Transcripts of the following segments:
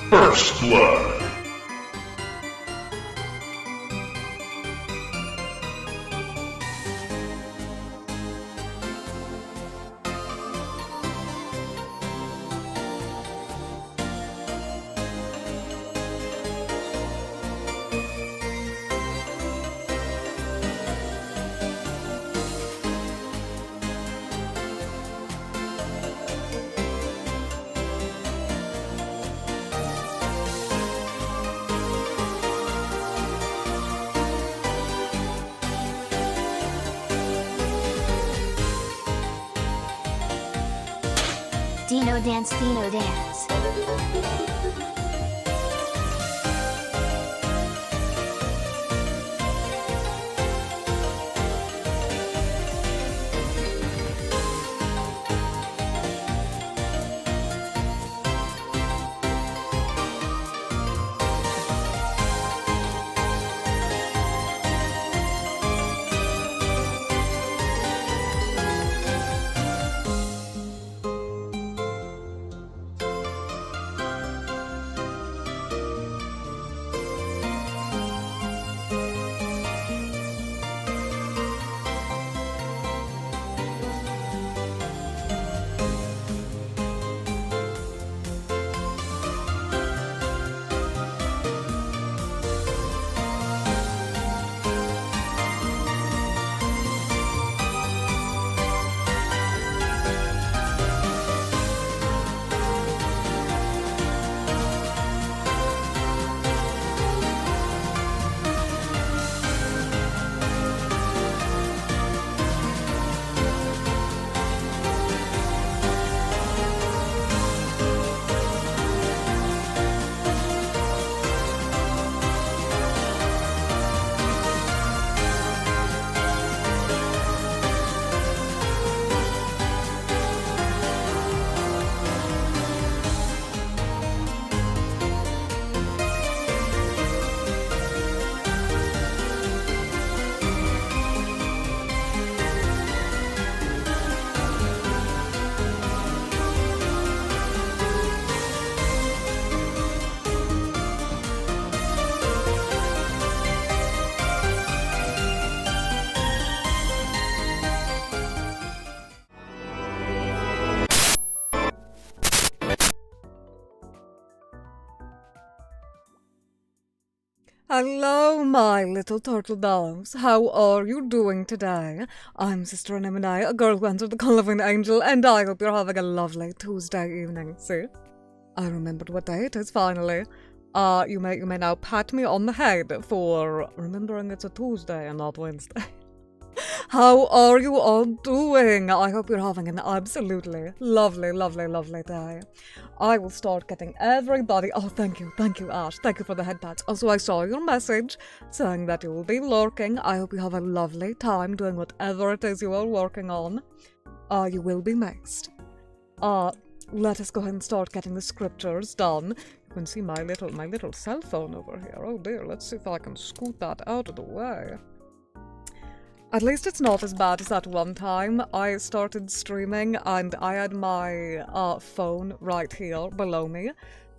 First Blood. Dino dance, Dino dance. Hello, my little turtle doves. How are you doing today? I'm Sister Anemone, a girl who answered the call of an angel, and I hope you're having a lovely Tuesday evening. See? I remembered what day it is finally. You may now pat me on the head for remembering it's a Tuesday and not Wednesday. How are you all doing? I hope you're having an absolutely lovely, lovely, lovely day. I will start getting everybody. Oh, thank you, Ash. Thank you for the head pats. Also, I saw your message saying that you will be lurking. I hope you have a lovely time doing whatever it is you are working on. You will be missed. Let us go ahead and start getting the scriptures done. You can see my little cell phone over here. Oh dear, let's see if I can scoot that out of the way. At least it's not as bad as that one time I started streaming and I had my phone right here below me.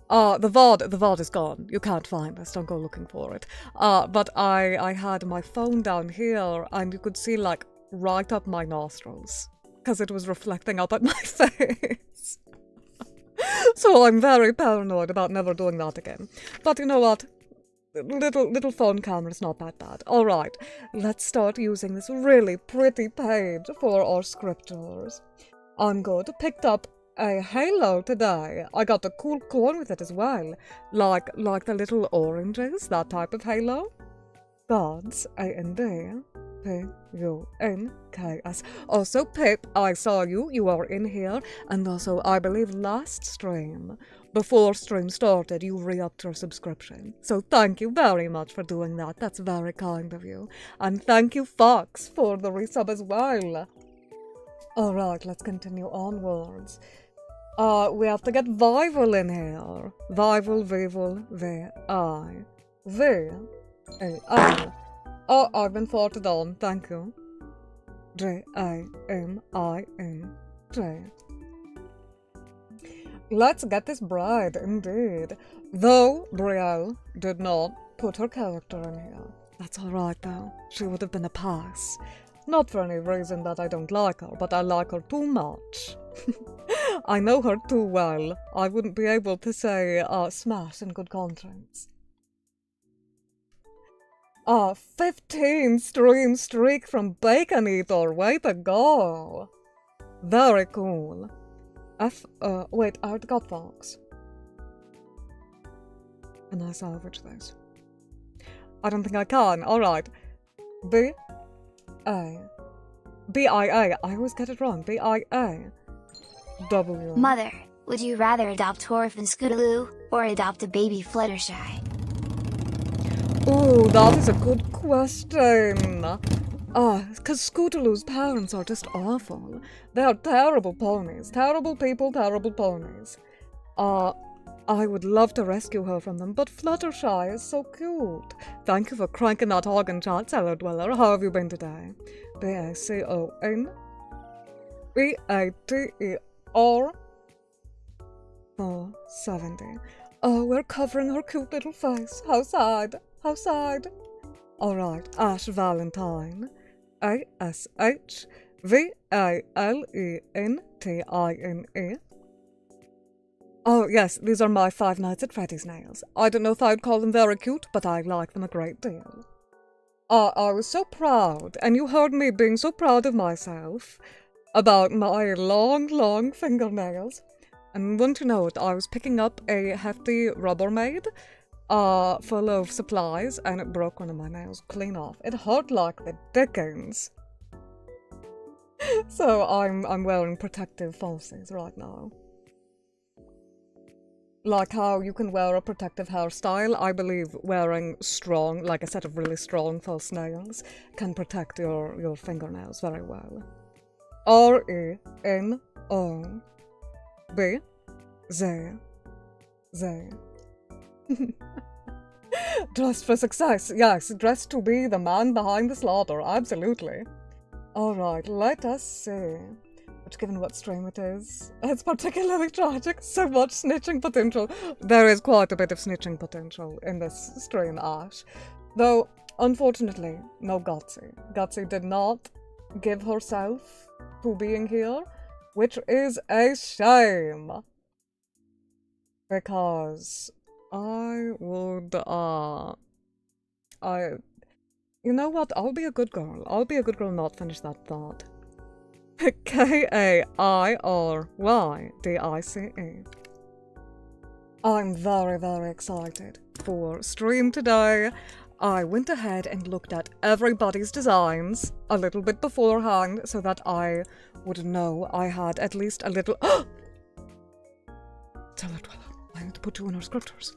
The VOD is gone. You can't find us. Don't go looking for it. But I had my phone down here and you could see like right up my nostrils because it was reflecting up at my face. So I'm very paranoid about never doing that again. But you know what? Little phone camera's not that bad. Alright, let's start using this really pretty page for our scriptures. I'm good. Picked up a halo today. I got a cool coin with it as well. Like the little oranges, that type of halo. Gods, A-N-D-P-U-N-K-S. Also, Pip, I saw you. You are in here. And also, I believe last stream, before stream started, you re-upped your subscription. So thank you very much for doing that. That's very kind of you. And thank you, Fox, for the resub as well. Alright, let's continue onwards. We have to get Vival in here. Vival, V-I. V-A-L. Oh, I've been forwarded on. Thank you. J-A-M-I-N-J. Let's get this bride, indeed. Though Brielle did not put her character in here. That's alright, though. She would have been a pass. Not for any reason that I don't like her, but I like her too much. I know her too well. I wouldn't be able to say smash in good conscience. 15 stream streak from Bacon Eater. Way to go. Very cool. Wait, I got Fox. Can I salvage this? I don't think I can. Alright. B-I-A. I always get it wrong. B-I-A. W. Mother, would you rather adopt Orphan Scootaloo, or adopt a baby Fluttershy? Ooh, that is a good question. Because Scootaloo's parents are just awful. They are terrible ponies. Terrible people, terrible ponies. I would love to rescue her from them, but Fluttershy is so cute. Thank you for cranking that hog in chat, Cellar Dweller. How have you been today? B-A-C-O-N B-A-T-E-R 470. Oh, we're covering her cute little face. How sad. How sad. Alright, Ash Valentine. A-S-H-V-A-L-E-N-T-I-N-E. Oh, yes, these are my Five Nights at Freddy's nails. I don't know if I'd call them very cute, but I like them a great deal. I was so proud, and you heard me being so proud of myself about my long, long fingernails. And wouldn't you know it, I was picking up a hefty Rubbermaid full of supplies, and it broke one of my nails clean off. It hurt like the dickens. So I'm wearing protective falsies right now. Like how you can wear a protective hairstyle, I believe wearing strong, like a set of really strong false nails, can protect your fingernails very well. R-E-N-O-B-Z. Dressed for success, yes, dressed to be the man behind the slaughter, absolutely. Alright, let us see. Which, given what stream it is, it's particularly tragic. So much snitching potential. There is quite a bit of snitching potential in this stream, Ash. Though, unfortunately, no Gutsy. Gutsy did not give herself to being here, which is a shame. Because I would, you know what? I'll be a good girl. I'll be a good girl, not finish that thought. K-A-I-R-Y-D-I-C-E. I'm very, very excited for stream today. I went ahead and looked at everybody's designs a little bit beforehand so that I would know I had at least a little... Cellar Dweller, I need to put you in our scriptures.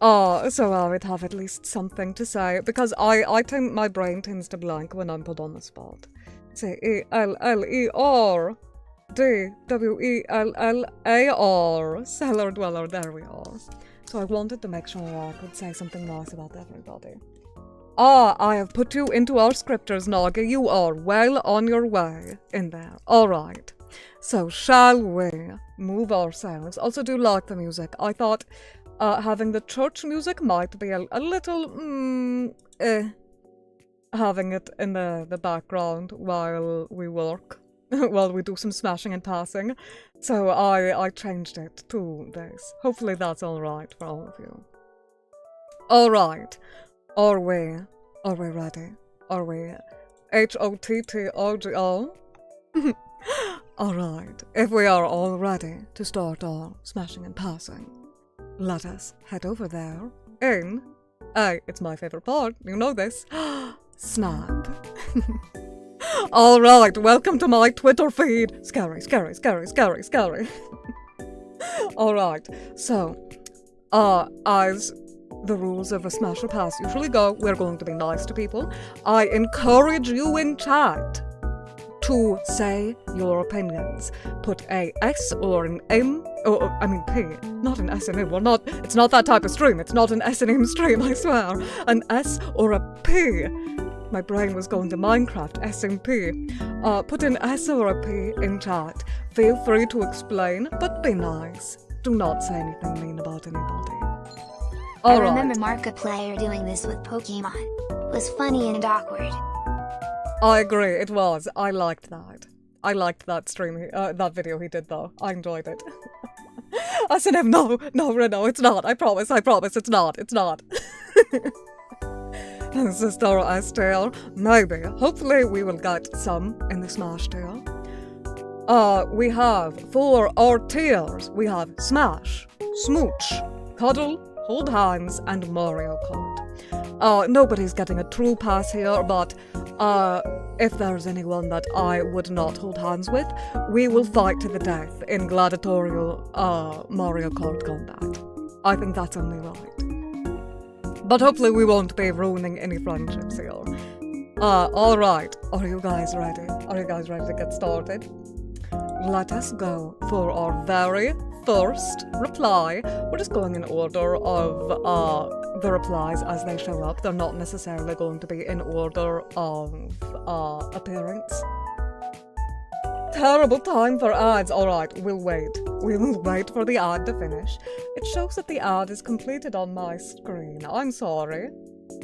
So I would have at least something to say, because my brain tends to blank when I'm put on the spot. C-E-L-L-E-R-D-W-E-L-L-A-R. Cellar Dweller, there we are. So I wanted to make sure I could say something nice about everybody. I have put you into our scriptures, Nagi. You are well on your way in there. Alright. So shall we move ourselves? Also do like the music. I thought having the church music might be a little, having it in the background while we work, while we do some smashing and passing. So I changed it to this. Hopefully that's alright for all of you. Alright. Are we ready? Are we H-O-T-T-O-G-O? Alright. If we are all ready to start our smashing and passing, let us head over there in, it's my favorite part, you know this, Snap. Alright, welcome to my Twitter feed. Scary, scary, scary, scary, scary. Alright, so, as the rules of a smash or pass usually go, we're going to be nice to people. I encourage you in chat to say your opinions. Put a S or an M, P, not an S and M. It's not that type of stream. It's not an S and M stream, I swear. An S or a P. my brain was going to Minecraft SMP. Put in S or a P in chat. Feel free to explain, but be nice. Do not say anything mean about anybody. I remember Markiplier doing this with Pokemon. It was funny and awkward. I agree, it was. I liked that. I liked that stream, that video he did though. I enjoyed it. I said him, no, it's not. I promise, it's not. Sister Estelle, maybe. Hopefully we will get some in the Smash tier. We have, for our tiers, we have Smash, Smooch, Cuddle, Hold Hands, and Mario Kart. Nobody's getting a true pass here, but if there's anyone that I would not hold hands with, we will fight to the death in gladiatorial Mario Kart combat. I think that's only right. But hopefully we won't be ruining any friendships here. Alright, are you guys ready? Are you guys ready to get started? Let us go for our very first reply. We're just going in order of the replies as they show up. They're not necessarily going to be in order of appearance. Terrible time for ads. Alright, we'll wait. We will wait for the ad to finish. It shows that the ad is completed on my screen. I'm sorry.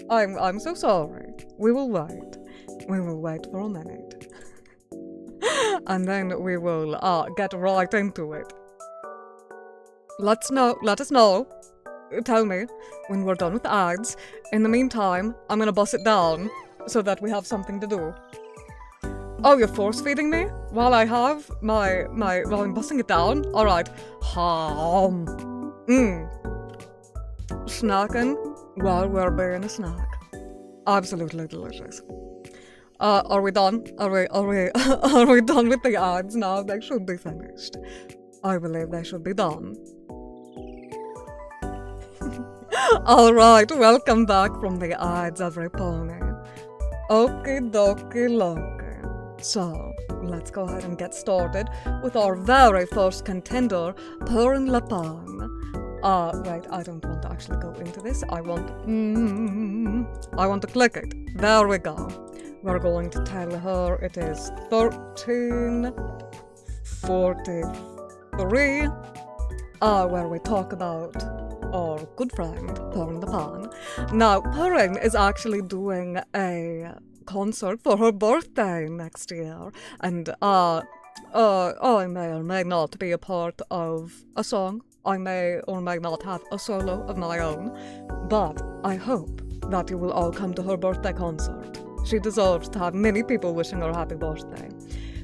I'm so sorry. We will wait. We will wait for a minute. And then we will get right into it. Let us know. Tell me when we're done with ads. In the meantime, I'm gonna bust it down so that we have something to do. Oh, you're force feeding me while I have while I'm busting it down? Alright. Snacking while we're being a snack. Absolutely delicious. Are we done? Are we done with the ads now? They should be finished. I believe they should be done. Alright, welcome back from the ads, every pony. Okie dokie loki. So, let's go ahead and get started with our very first contender, Purin Lapan. Wait, I don't want to actually go into this. I want to click it. There we go. We're going to tell her it is 13:43, where we talk about our good friend, Purin Lapan. Now, Purin is actually doing a concert for her birthday next year, and I may or may not be a part of a song. I may or may not have a solo of my own, but I hope that you will all come to her birthday concert. She deserves to have many people wishing her happy birthday.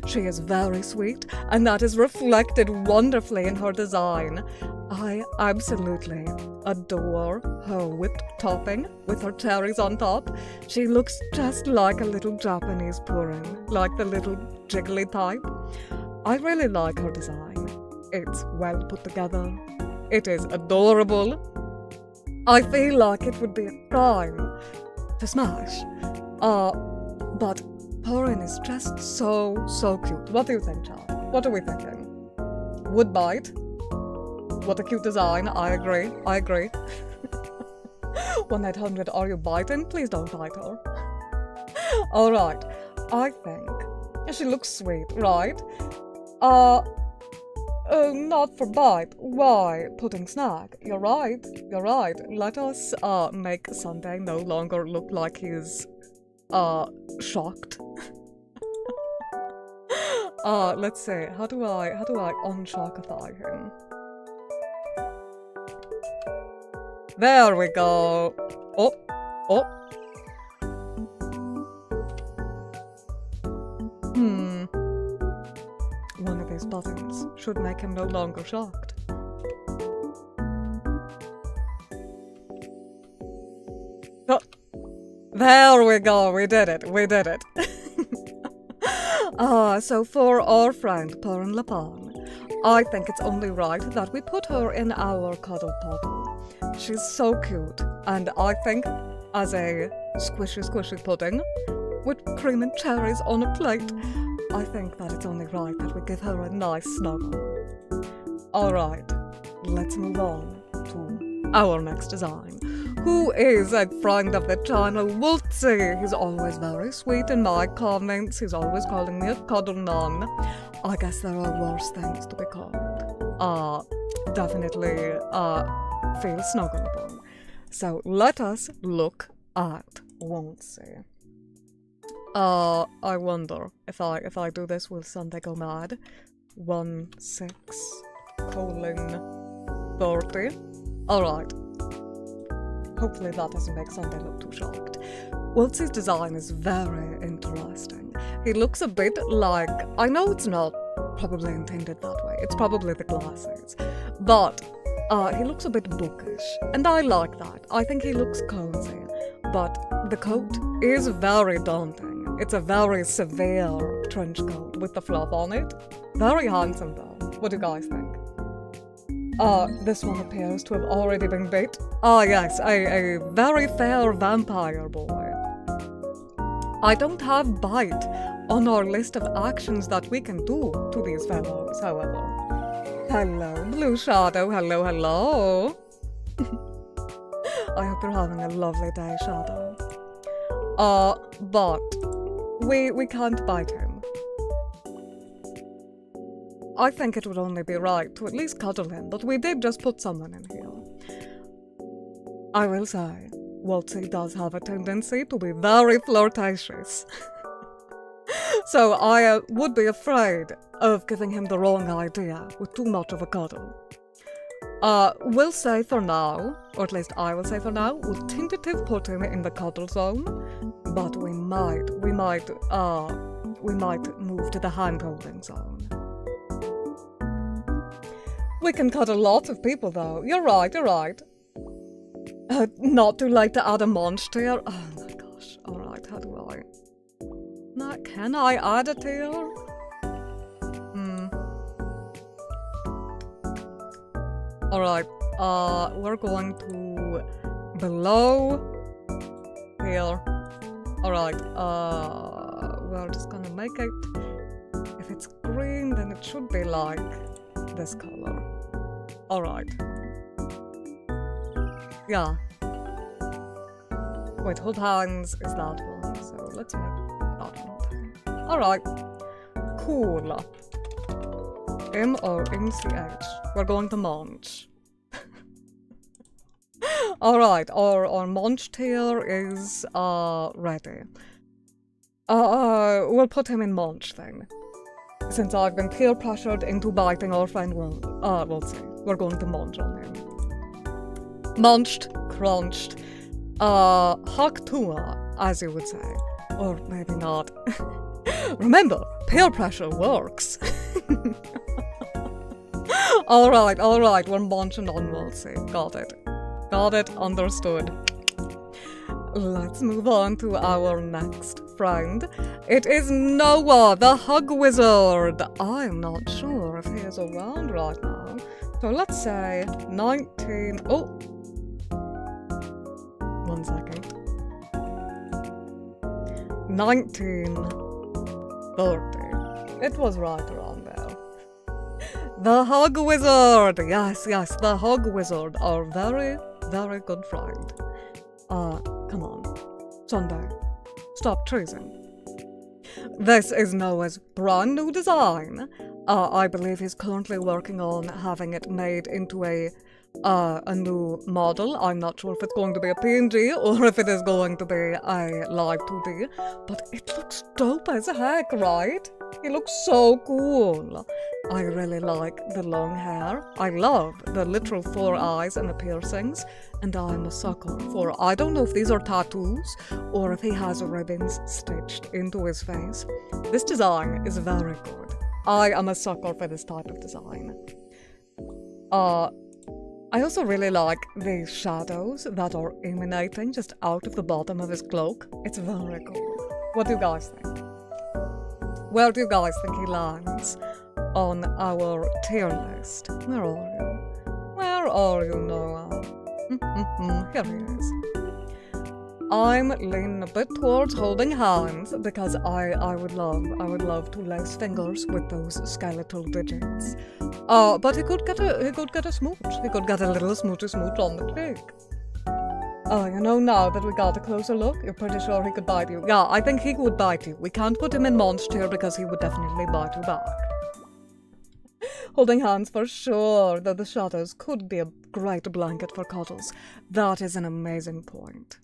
She is very sweet, and that is reflected wonderfully in her design. I absolutely adore her whipped topping with her cherries on top. She looks just like a little Japanese pudding, like the little jiggly type. I really like her design. It's well put together. It is adorable. I feel like it would be a crime to smash. But Purin is just so cute. What do you think, Chad? What are we thinking? Would bite. What a cute design. I agree. 1-800, are you biting? Please don't bite her. Alright. I think she looks sweet, right? Not for bite. Why? Pudding snack. You're right. Let us make Sunday no longer look like he's shocked. Let's see. How do I unshockify him? There we go. Oh. One of his buttons should make him no longer shocked. Oh. There we go, we did it. So for our friend Purin Lapan, I think it's only right that we put her in our cuddle puddle. She's so cute, and I think as a squishy pudding with cream and cherries on a plate, I think that it's only right that we give her a nice snuggle. Alright, let's move on to our next design. who is a friend of the channel, would say he's always very sweet in my comments. He's always calling me a cuddle nun. I guess there are worse things to be called. Definitely feel snuggleable. So let us look at Wontsy. I wonder if I do this, will Sunday go mad? 16:30. Alright. Hopefully that doesn't make Sunday look too shocked. Wontsy's design is very interesting. He looks a bit like, I know it's not probably intended that way, it's probably the glasses, but he looks a bit bookish, and I like that. I think he looks cozy, but the coat is very daunting. It's a very severe trench coat with the fluff on it. Very handsome though. What do you guys think? This one appears to have already been bit. Yes, a very fair vampire boy. I don't have bite on our list of actions that we can do to these fellows, however. Hello, Blue Shadow. Hello, hello. I hope you're having a lovely day, Shadow. But we can't bite him. I think it would only be right to at least cuddle him, but we did just put someone in here. I will say, Wontsy does have a tendency to be very flirtatious. So I would be afraid of giving him the wrong idea with too much of a cuddle. We'll say for now, or at least I will say for now, we'll tentative put him in the cuddle zone, but we might move to the hand-holding zone. We can cuddle lots of people though. You're right. Not too late to add a monster. Oh my gosh. Alright, how do I? Can I add a tier? Alright, we're going to below here. Alright, we're just gonna make it, if it's green then it should be like this color. Alright. Yeah. Wait, hold hands is that one, so let's make that one. Alright. Cool. M-O-N-C-H. We're going to munch. Alright, our munch tier is ready. We'll put him in munch then. Since I've been peer pressured into biting our friend Wontsy. We're going to munch on him. Munched, crunched, haktua, as you would say. Or maybe not. Remember, peer pressure works. Alright, we're munching on Wontsy. Got it, understood. Let's move on to our next friend. It is Noah, the Hug Wizard. I'm not sure if he is around right now. So let's say 19... Oh! 1 second. 1930. It was right around there. The Hug Wizard! Yes, the Hug Wizard, our very, very good friend. Come on. Sunday. Stop treason. This is Noah's brand new design. I believe he's currently working on having it made into a new model. I'm not sure if it's going to be a PNG or if it is going to be a live 2D, but it looks dope as heck, right? He looks so cool. I really like the long hair. I love the literal 4 eyes and the piercings, and I'm a sucker for, I don't know if these are tattoos or if he has ribbons stitched into his face. This design is very good. I am a sucker for this type of design. I also really like the shadows that are emanating just out of the bottom of his cloak. It's very cool. What do you guys think? Where do you guys think he lands on our tier list? Where are you, Noah? Here he is. I'm leaning a bit towards holding hands because I would love to lace fingers with those skeletal digits. But he could get a smooch. He could get a little smoochy smooch on the cheek. Oh, now that we got a closer look, you're pretty sure he could bite you. Yeah, I think he would bite you. We can't put him in monster because he would definitely bite you back. Holding hands for sure, though the shadows could be a great blanket for cuddles. That is an amazing point.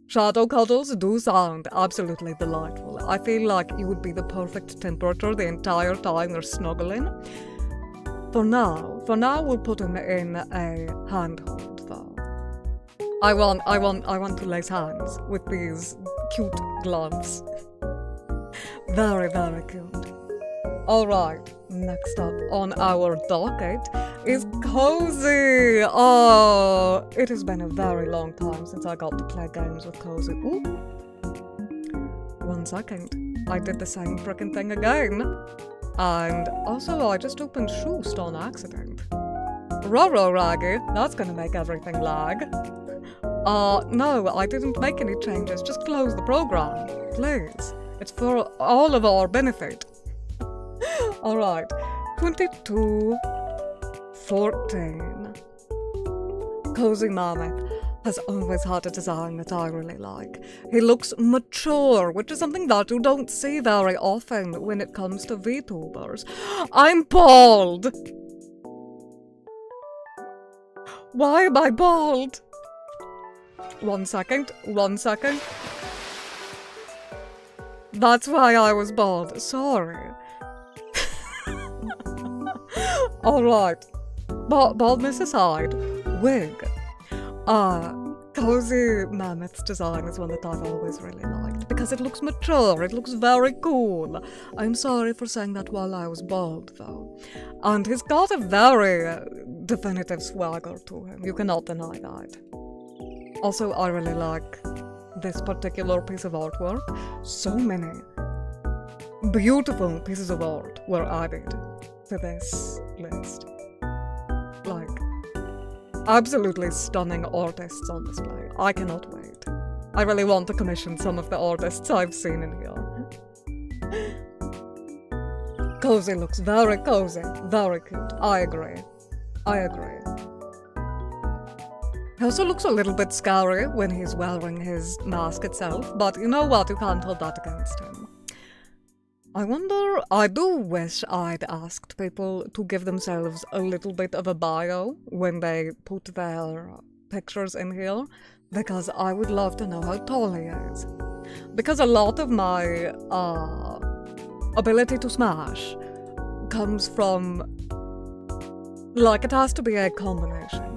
Shadow cuddles do sound absolutely delightful. I feel like you would be the perfect temperature the entire time you're snuggling. For now we'll put him in a handhold though. I want to lace hands with these cute gloves. Very, very cute. Alright, next up on our docket is Cozy. Oh, it has been a very long time since I got to play games with Cozy. Ooh. 1 second. I did the same frickin' thing again. And also I just opened Shoost on accident. Ruh-roh, Raggy, that's gonna make everything lag. No, I didn't make any changes, just close the program, please. It's for all of our benefit. Alright, 2214. Cozy Mammoth has always had a design that I really like. He looks mature, which is something that you don't see very often when it comes to VTubers. I'm bald! Why am I bald? 1 second. That's why I was bald. Sorry. Alright. Baldness aside, wig. Cozy Mammoth's design is one that I've always really liked because it looks mature, it looks very cool. I'm sorry for saying that while I was bald though. And he's got a very definitive swagger to him, you cannot deny that. Also, I really like this particular piece of artwork. So many beautiful pieces of art were added to this list. Like, absolutely stunning artists on display. I cannot wait. I really want to commission some of the artists I've seen in here. Cozy looks very cozy, very cute. I agree. He also looks a little bit scary when he's wearing his mask itself, but you know what, you can't hold that against him. I do wish I'd asked people to give themselves a little bit of a bio when they put their pictures in here, because I would love to know how tall he is. Because a lot of my ability to smash comes from, like, it has to be a combination.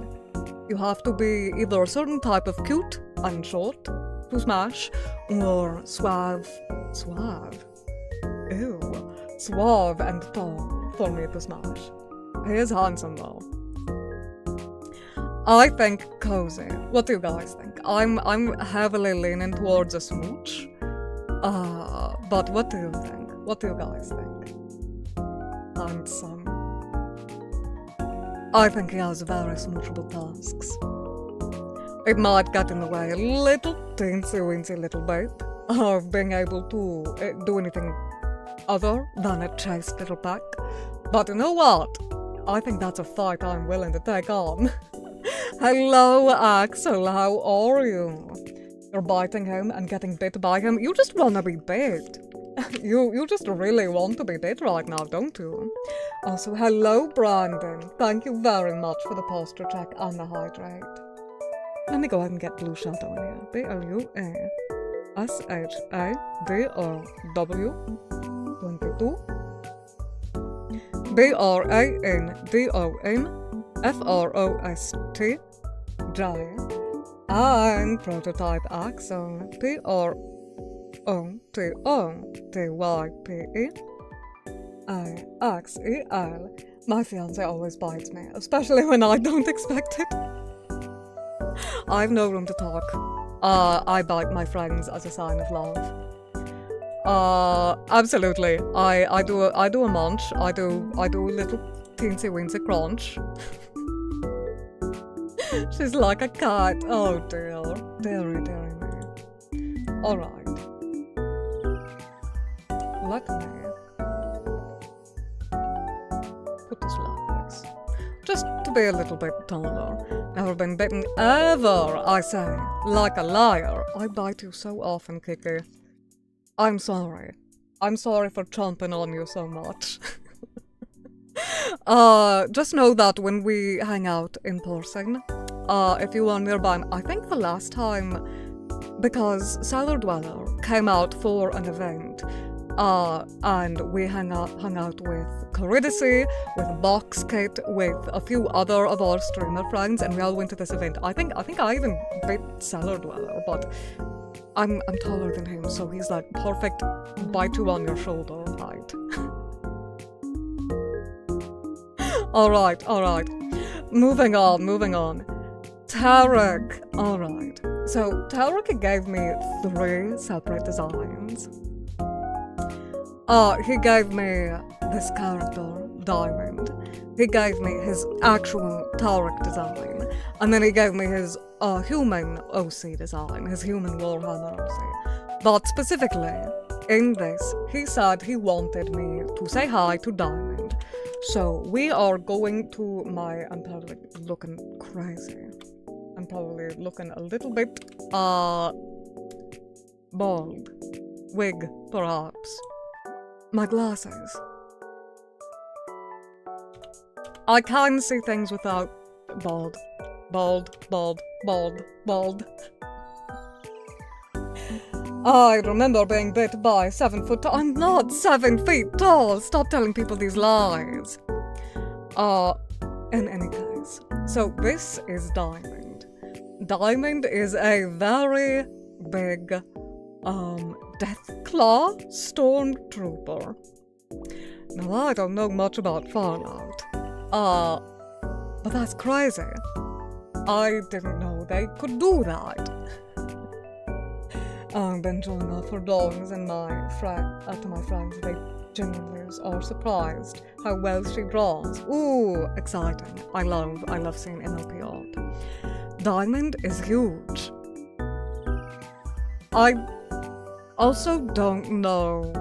You have to be either a certain type of cute and short to smash, or suave and tall for me to smash. He is handsome though. I think cozy. What do you guys think? I'm heavily leaning towards a smooch. But what do you think? What do you guys think? Handsome. I think he has very smoochable tasks. It might get in the way a little teensy-weensy little bit of being able to do anything other than a chaste little pack. But you know what? I think that's a fight I'm willing to take on. Hello, Axel, how are you? You're biting him and getting bit by him. You just wanna be bit. You just really want to be bit right now, don't you? Also, hello, Brandon. Thank you very much for the posture check and the hydrate. Let me go ahead and get Blue Shadow in here. BLUASHADOW 22 BRANDON FROST and Prototype Axel PROTOTYPEAXEL. My fiance always bites me, especially when I don't expect it. I have no room to talk. I bite my friends as a sign of love. Absolutely. I do a munch. I do a little teensy weensy crunch. She's like a cat. Oh dear. Dearie me. Alright. Let me put this like this. Just to be a little bit taller. Never been bitten ever, I say. Like a liar. I bite you so often, Kiki. I'm sorry. I'm sorry for chomping on you so much. Just know that when we hang out in person, if you are nearby, I think the last time, because Cellar Dweller came out for an event, and we hung out with Caridacy, with Box Kit, with a few other of our streamer friends, and we all went to this event. I think I even beat Cellar Dweller, but I'm taller than him, so he's like perfect bite you on your shoulder height. Alright. Moving on. Tarek. Alright. So, Tarek gave me 3 separate designs. He gave me this character, Diamond. He gave me his actual Tarek design. And then he gave me his human OC design, his human Warhammer OC. But specifically, in this, he said he wanted me to say hi to Diamond. So we are going to I'm probably looking crazy. I'm probably looking a little bit, bald. Wig, perhaps. My glasses. I can see things without bald. I remember being bit by 7 foot tall. I'm not 7 feet tall. Stop telling people these lies. In any case, so this is Diamond. Diamond is a very big, Deathclaw stormtrooper. Now, I don't know much about Fallout. But that's crazy. I didn't know they could do that. I've been showing off her drawings and to my friends. They genuinely are surprised how well she draws. Ooh, exciting. I love seeing MLP art. Diamond is huge. I also don't know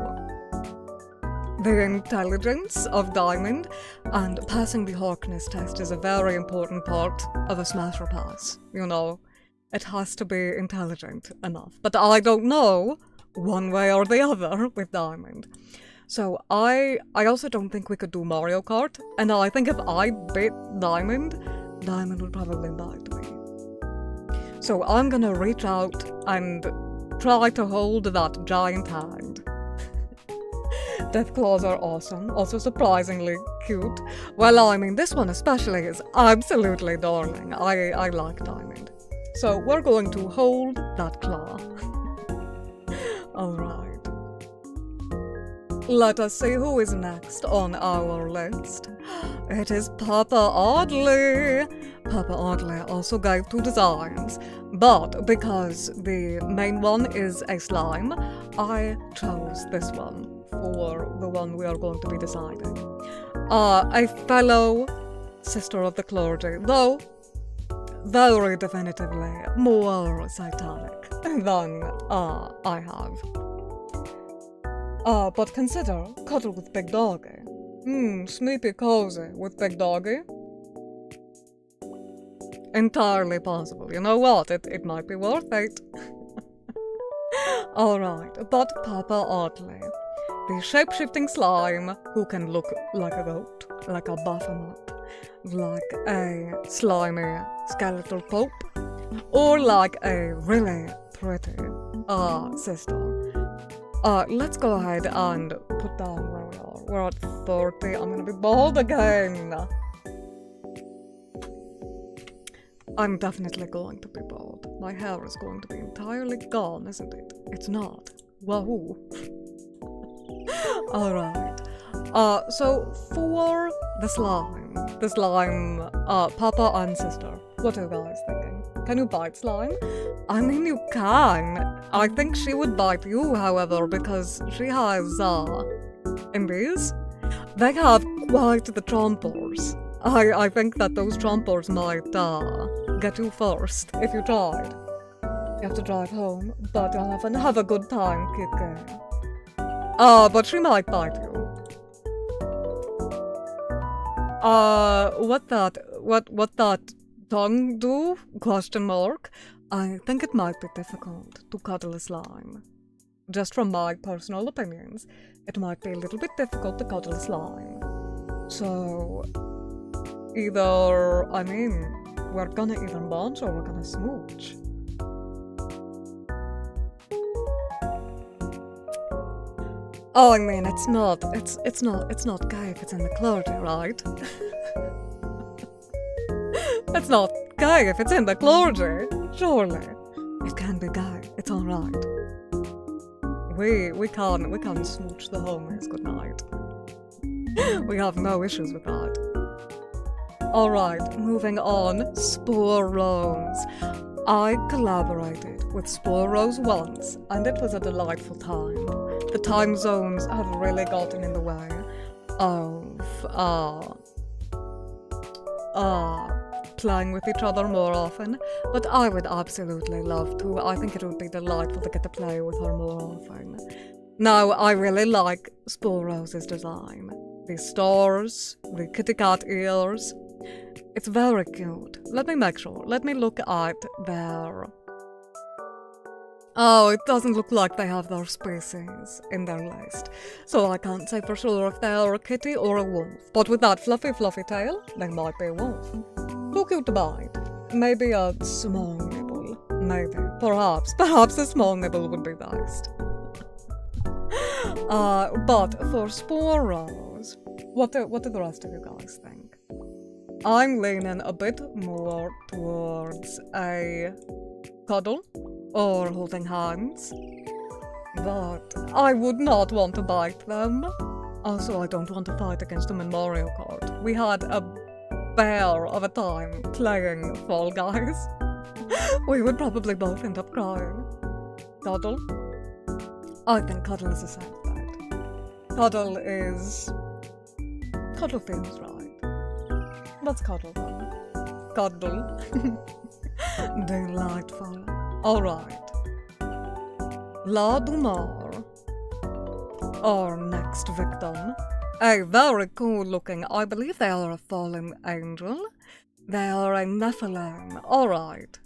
the intelligence of Diamond, and passing the Harkness test is a very important part of a Smasher Pass, you know. It has to be intelligent enough. But I don't know one way or the other with Diamond. So I also don't think we could do Mario Kart, and I think if I bit Diamond would probably bite me. So I'm gonna reach out and try to hold that giant hand. Deathclaws are awesome, also surprisingly cute. Well, I mean, this one especially is absolutely darling. I like Diamond. So we're going to hold that claw. Alright. Let us see who is next on our list. It is Papa Audley. Papa Audley also gave 2 designs, but because the main one is a slime, I chose this one for the one we are going to be deciding. A fellow sister of the clergy, though very definitively more satanic than I have. But consider Cuddle with Big Doggy. Sleepy cozy with Big Doggy. Entirely possible. You know what? It might be worth it. Alright, but Papa Audley, the shape-shifting slime who can look like a goat, like a Baphomet, like a slimy skeletal pope, or like a really pretty sister. Let's go ahead and put down where we are. We're at 30. I'm gonna be bald again. I'm definitely going to be bald. My hair is going to be entirely gone, isn't it? It's not. Wahoo. Alright. So for the slime, Papa and Sister, what are you guys thinking? Can you bite slime? I mean, you can. I think she would bite you, however, because she has, in these, they have quite the chompers. I think that those chompers might, get you first, if you tried. You have to drive home, but you'll have a good time, Kiki. But she might bite you. what that tongue do? Question mark. I think it might be difficult to cuddle a slime. Just from my personal opinions, it might be a little bit difficult to cuddle a slime. So, either, I mean, we're gonna either munch or we're gonna smooch. Oh, I mean, it's not gay if it's in the clergy, right? It's not gay if it's in the clergy, surely. It can be gay, it's alright. We can smooch the homies goodnight. We have no issues with that. Alright, moving on, Spore Rose. I collaborated with Spore Rose once, and it was a delightful time. The time zones have really gotten in the way of, playing with each other more often, but I would absolutely love to. I think it would be delightful to get to play with her more often. Now, I really like Spore Rose's design. The stars, the kitty cat ears. It's very cute. Let me make sure. Let me look at their... Oh, it doesn't look like they have their species in their list, so I can't say for sure if they are a kitty or a wolf. But with that fluffy tail, they might be a wolf. Too cute to bite. Maybe a small nibble. Maybe. Perhaps a small nibble would be best. But for Spore Rose, what do the rest of you guys think? I'm leaning a bit more towards a cuddle or holding hands, but I would not want to bite them. Also, I don't want to fight against them in Mario Kart. We had a bear of a time playing Fall Guys. We would probably both end up crying. Cuddle? I think cuddle is a safe bet. Cuddle feels right. Let's cuddle then. Cuddle. Delightful. Alright. La Dumar. Our next victim. A very cool looking, I believe they are a fallen angel. They are a Nephilim. Alright.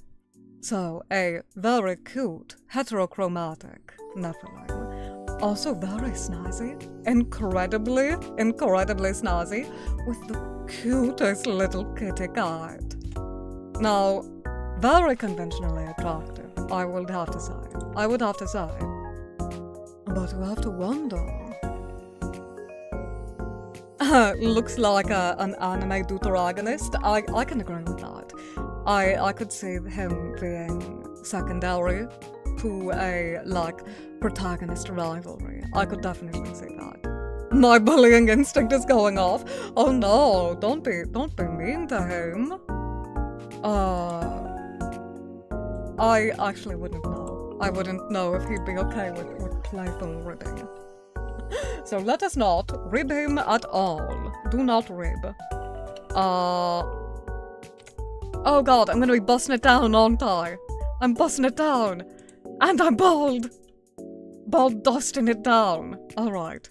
So, a very cute, heterochromatic Nephilim. Also very snazzy. Incredibly snazzy. With the cutest little kitty cat. Now, very conventionally attractive, I would have to say. But you have to wonder. Looks like an anime deuteragonist. I can agree with that. I could see him being secondary to a, protagonist rivalry. I could definitely see that. My bullying instinct is going off. Oh no, don't be mean to him. I actually wouldn't know. I wouldn't know if he'd be okay with playful ribbing. So let us not rib him at all. Do not rib. Oh god, I'm gonna be busting it down, aren't I? I'm busting it down. And I'm bald. Bald dusting it down. Alright.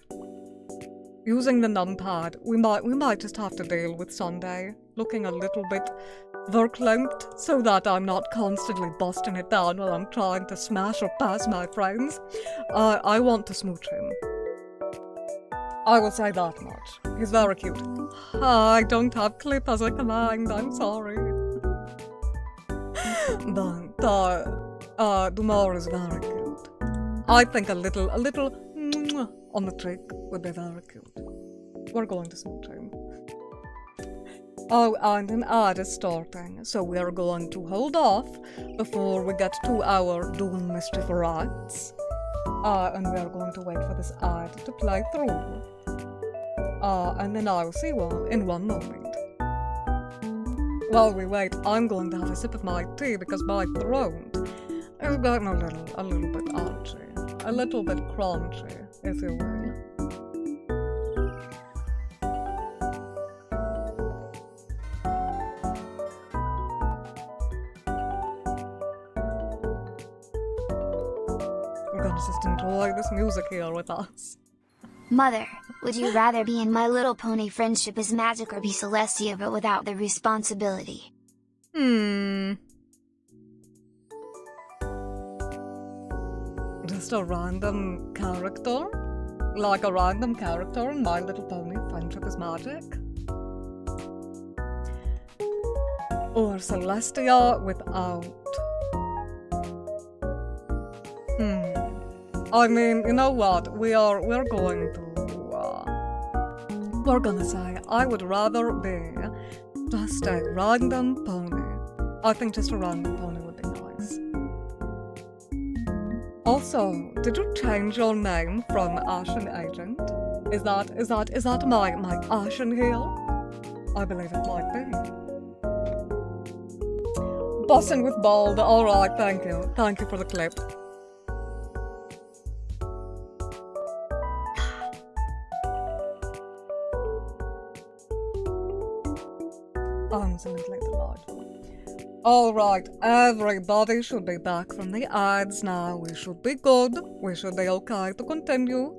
Using the numpad, we might just have to deal with Sunday looking a little bit verklempt so that I'm not constantly busting it down while I'm trying to smash or pass my friends. I want to smooch him. I will say that much. He's very cute. I don't have clip as a command, I'm sorry. But, Dumar is very cute. I think a little on the cheek would be very cute. We're going to smooch him. Oh, and an ad is starting, so we are going to hold off before we get to our Doing Mischief Rats. And we are going to wait for this ad to play through. And then I will see you in one moment. While we wait, I'm going to have a sip of my tea because my throat is getting a little bit ouchy. A little bit crunchy, if you will. We're gonna just enjoy this music here with us. Mother, Would you rather be in My Little Pony Friendship is Magic or be Celestia but without the responsibility? Just a random character? Like a random character in My Little Pony Friendship is Magic? Or Celestia without? I mean, you know what? We're gonna say I would rather be just a random pony. I think just a random pony would be nice. Also, did you change your name from Ashen Agent? Is that my Ashen heel? I believe it might be. Bussin' with Bald, alright, thank you. Thank you for the clip. Absolutely delightful. Alright, everybody should be back from the ads now. We should be good. We should be okay to continue.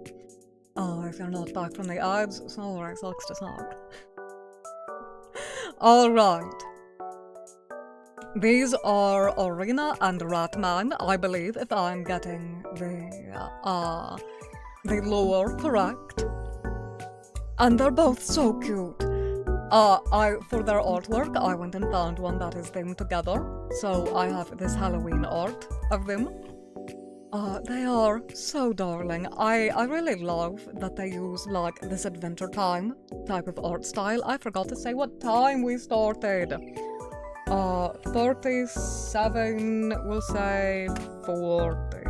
If you're not back from the ads, sorry, sucks to suck. Alright. These are Arena and Ratman, I believe, if I'm getting the lore correct. And they're both so cute. For their artwork, I went and found one that is them together. So I have this Halloween art of them. They are so darling. I really love that they use like this Adventure Time type of art style. I forgot to say what time we started. 37, we'll say 40.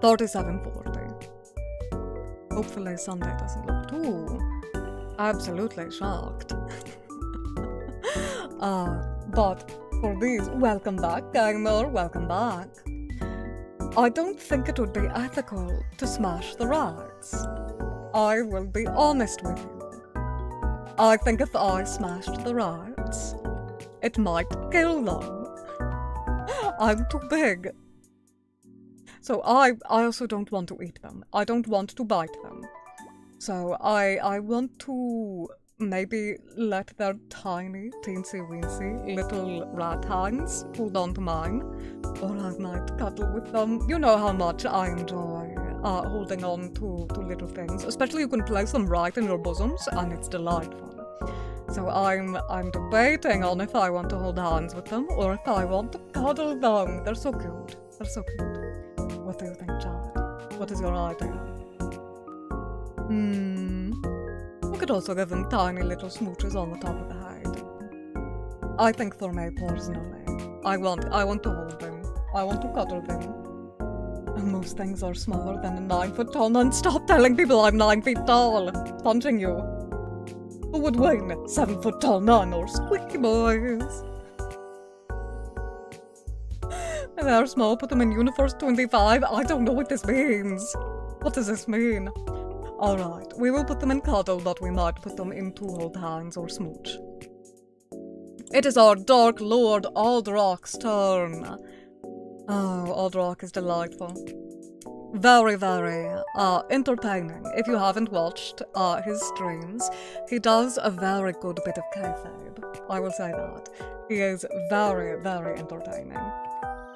37:40. Hopefully Sunday doesn't look too absolutely shocked. But for these, welcome back, gamer, welcome back. I don't think it would be ethical to smash the rides. I will be honest with you. I think if I smashed the rides, it might kill them. I'm too big. So I also don't want to eat them. I don't want to bite them. So I want to maybe let their tiny, teensy-weensy little rat hands hold on to mine, or I might cuddle with them. You know how much I enjoy holding on to little things. Especially you can place them right in your bosoms, and it's delightful. So I'm debating on if I want to hold hands with them, or if I want to cuddle them. They're so cute. They're so cute. What do you think, Chad? What is your idea? We could also give them tiny little smooches on the top of the head. I think for me personally, I want to hold them. I want to cuddle them. And most things are smaller than a 9-foot tall man. Stop telling people I'm 9 feet tall. Punching you. Who would win? 7-foot tall man or squeaky boys? They're small, put them in Universe 25. I don't know what this means. What does this mean? Alright, we will put them in cuddle, but we might put them in to hold hands or smooch. It is our Dark Lord Aldrock's turn. Oh, Aldrock is delightful. Very, very entertaining. If you haven't watched his streams, he does a very good bit of kayfabe. I will say that. He is very, very entertaining.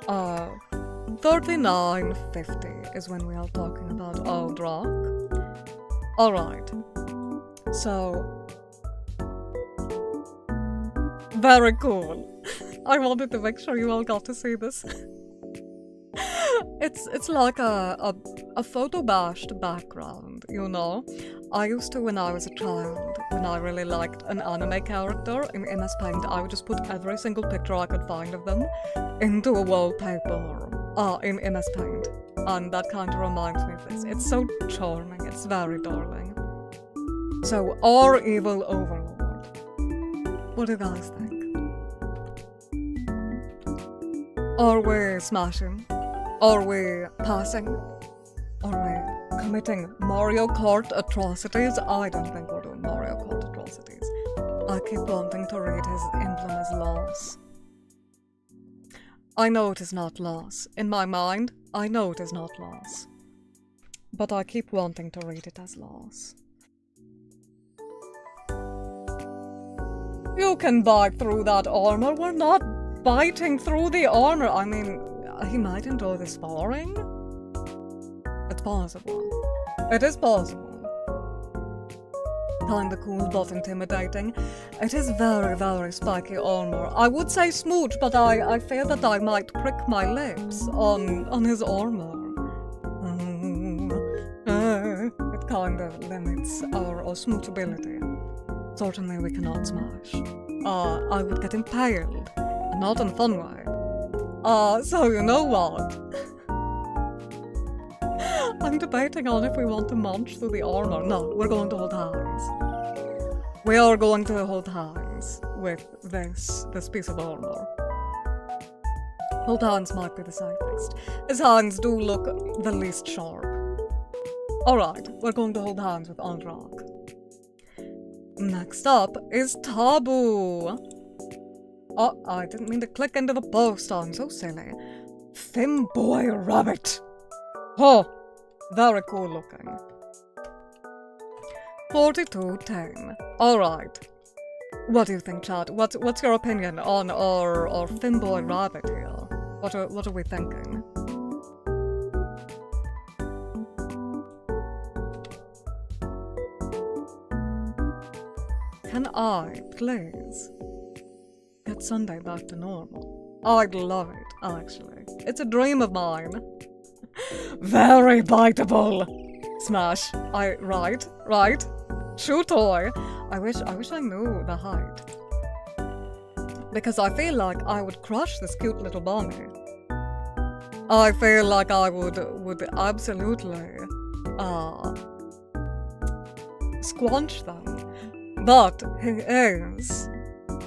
39:50 is when we are talking about Aldrock. Alright, so, very cool. I wanted to make sure you all got to see this. It's like a photo-bashed background, you know? I used to when I was a child, when I really liked an anime character in MS Paint, I would just put every single picture I could find of them into a wallpaper in MS Paint. And that kind of reminds me of this. It's so charming, it's very darling. So, our evil overlord. What do you guys think? Are we smashing? Are we passing? Are we committing Mario Kart atrocities? I don't think we're doing Mario Kart atrocities. I keep wanting to read his emblem as loss. I know it is not loss. In my mind, I know it is not loss. but I keep wanting to read it as loss. You can bite through that armor. We're not biting through the armor. I mean, he might enjoy the sparring. It's possible. It is possible. Kinda cool but intimidating. It is very, very spiky armor. I would say smooch, but I fear that I might prick my lips on his armor. It kinda limits our smoochability. Certainly we cannot smash. I would get impaled, and not in a fun way. So you know what? I'm debating on if we want to munch through the armor. No, we're going to hold hands. We are going to hold hands with this piece of armor. Hold hands might be the safest. His hands do look the least sharp. Alright, we're going to hold hands with Andrak. Next up is Taboo. Oh, I didn't mean to click into the post. I'm so silly. Femboy Rabbit. Oh, very cool looking. 4210. Alright. What do you think, Chad? What's your opinion on our Femboy Rabbit here? What are we thinking? Can I, please, get Sunday back to normal? I'd love it, actually. It's a dream of mine. Very biteable. Smash. Right. Chew toy. I wish I knew the height. Because I feel like I would crush this cute little bunny. I feel like I would absolutely squanch them. But he is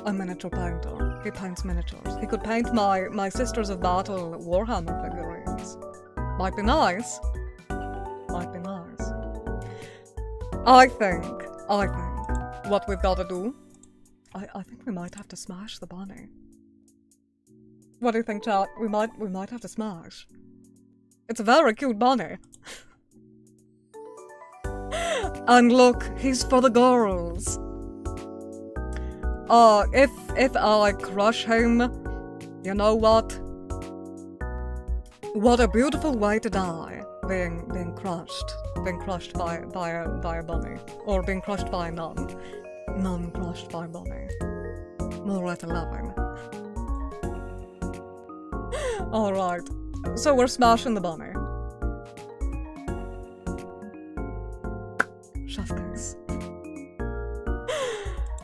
a miniature painter. He paints miniatures. He could paint my Sisters of Battle Warhammer figurines. Might be nice. I think what we've got to do, I think we might have to smash the bunny. What do you think, chat? We might have to smash. It's a very cute bunny. And look, he's for the girls. If I crush him, you know what? What a beautiful way to die. Being crushed by a bunny. Or being crushed by a nun. Nun crushed by a bunny. More at 11. Alright, so we're smashing the bunny. Chef kiss.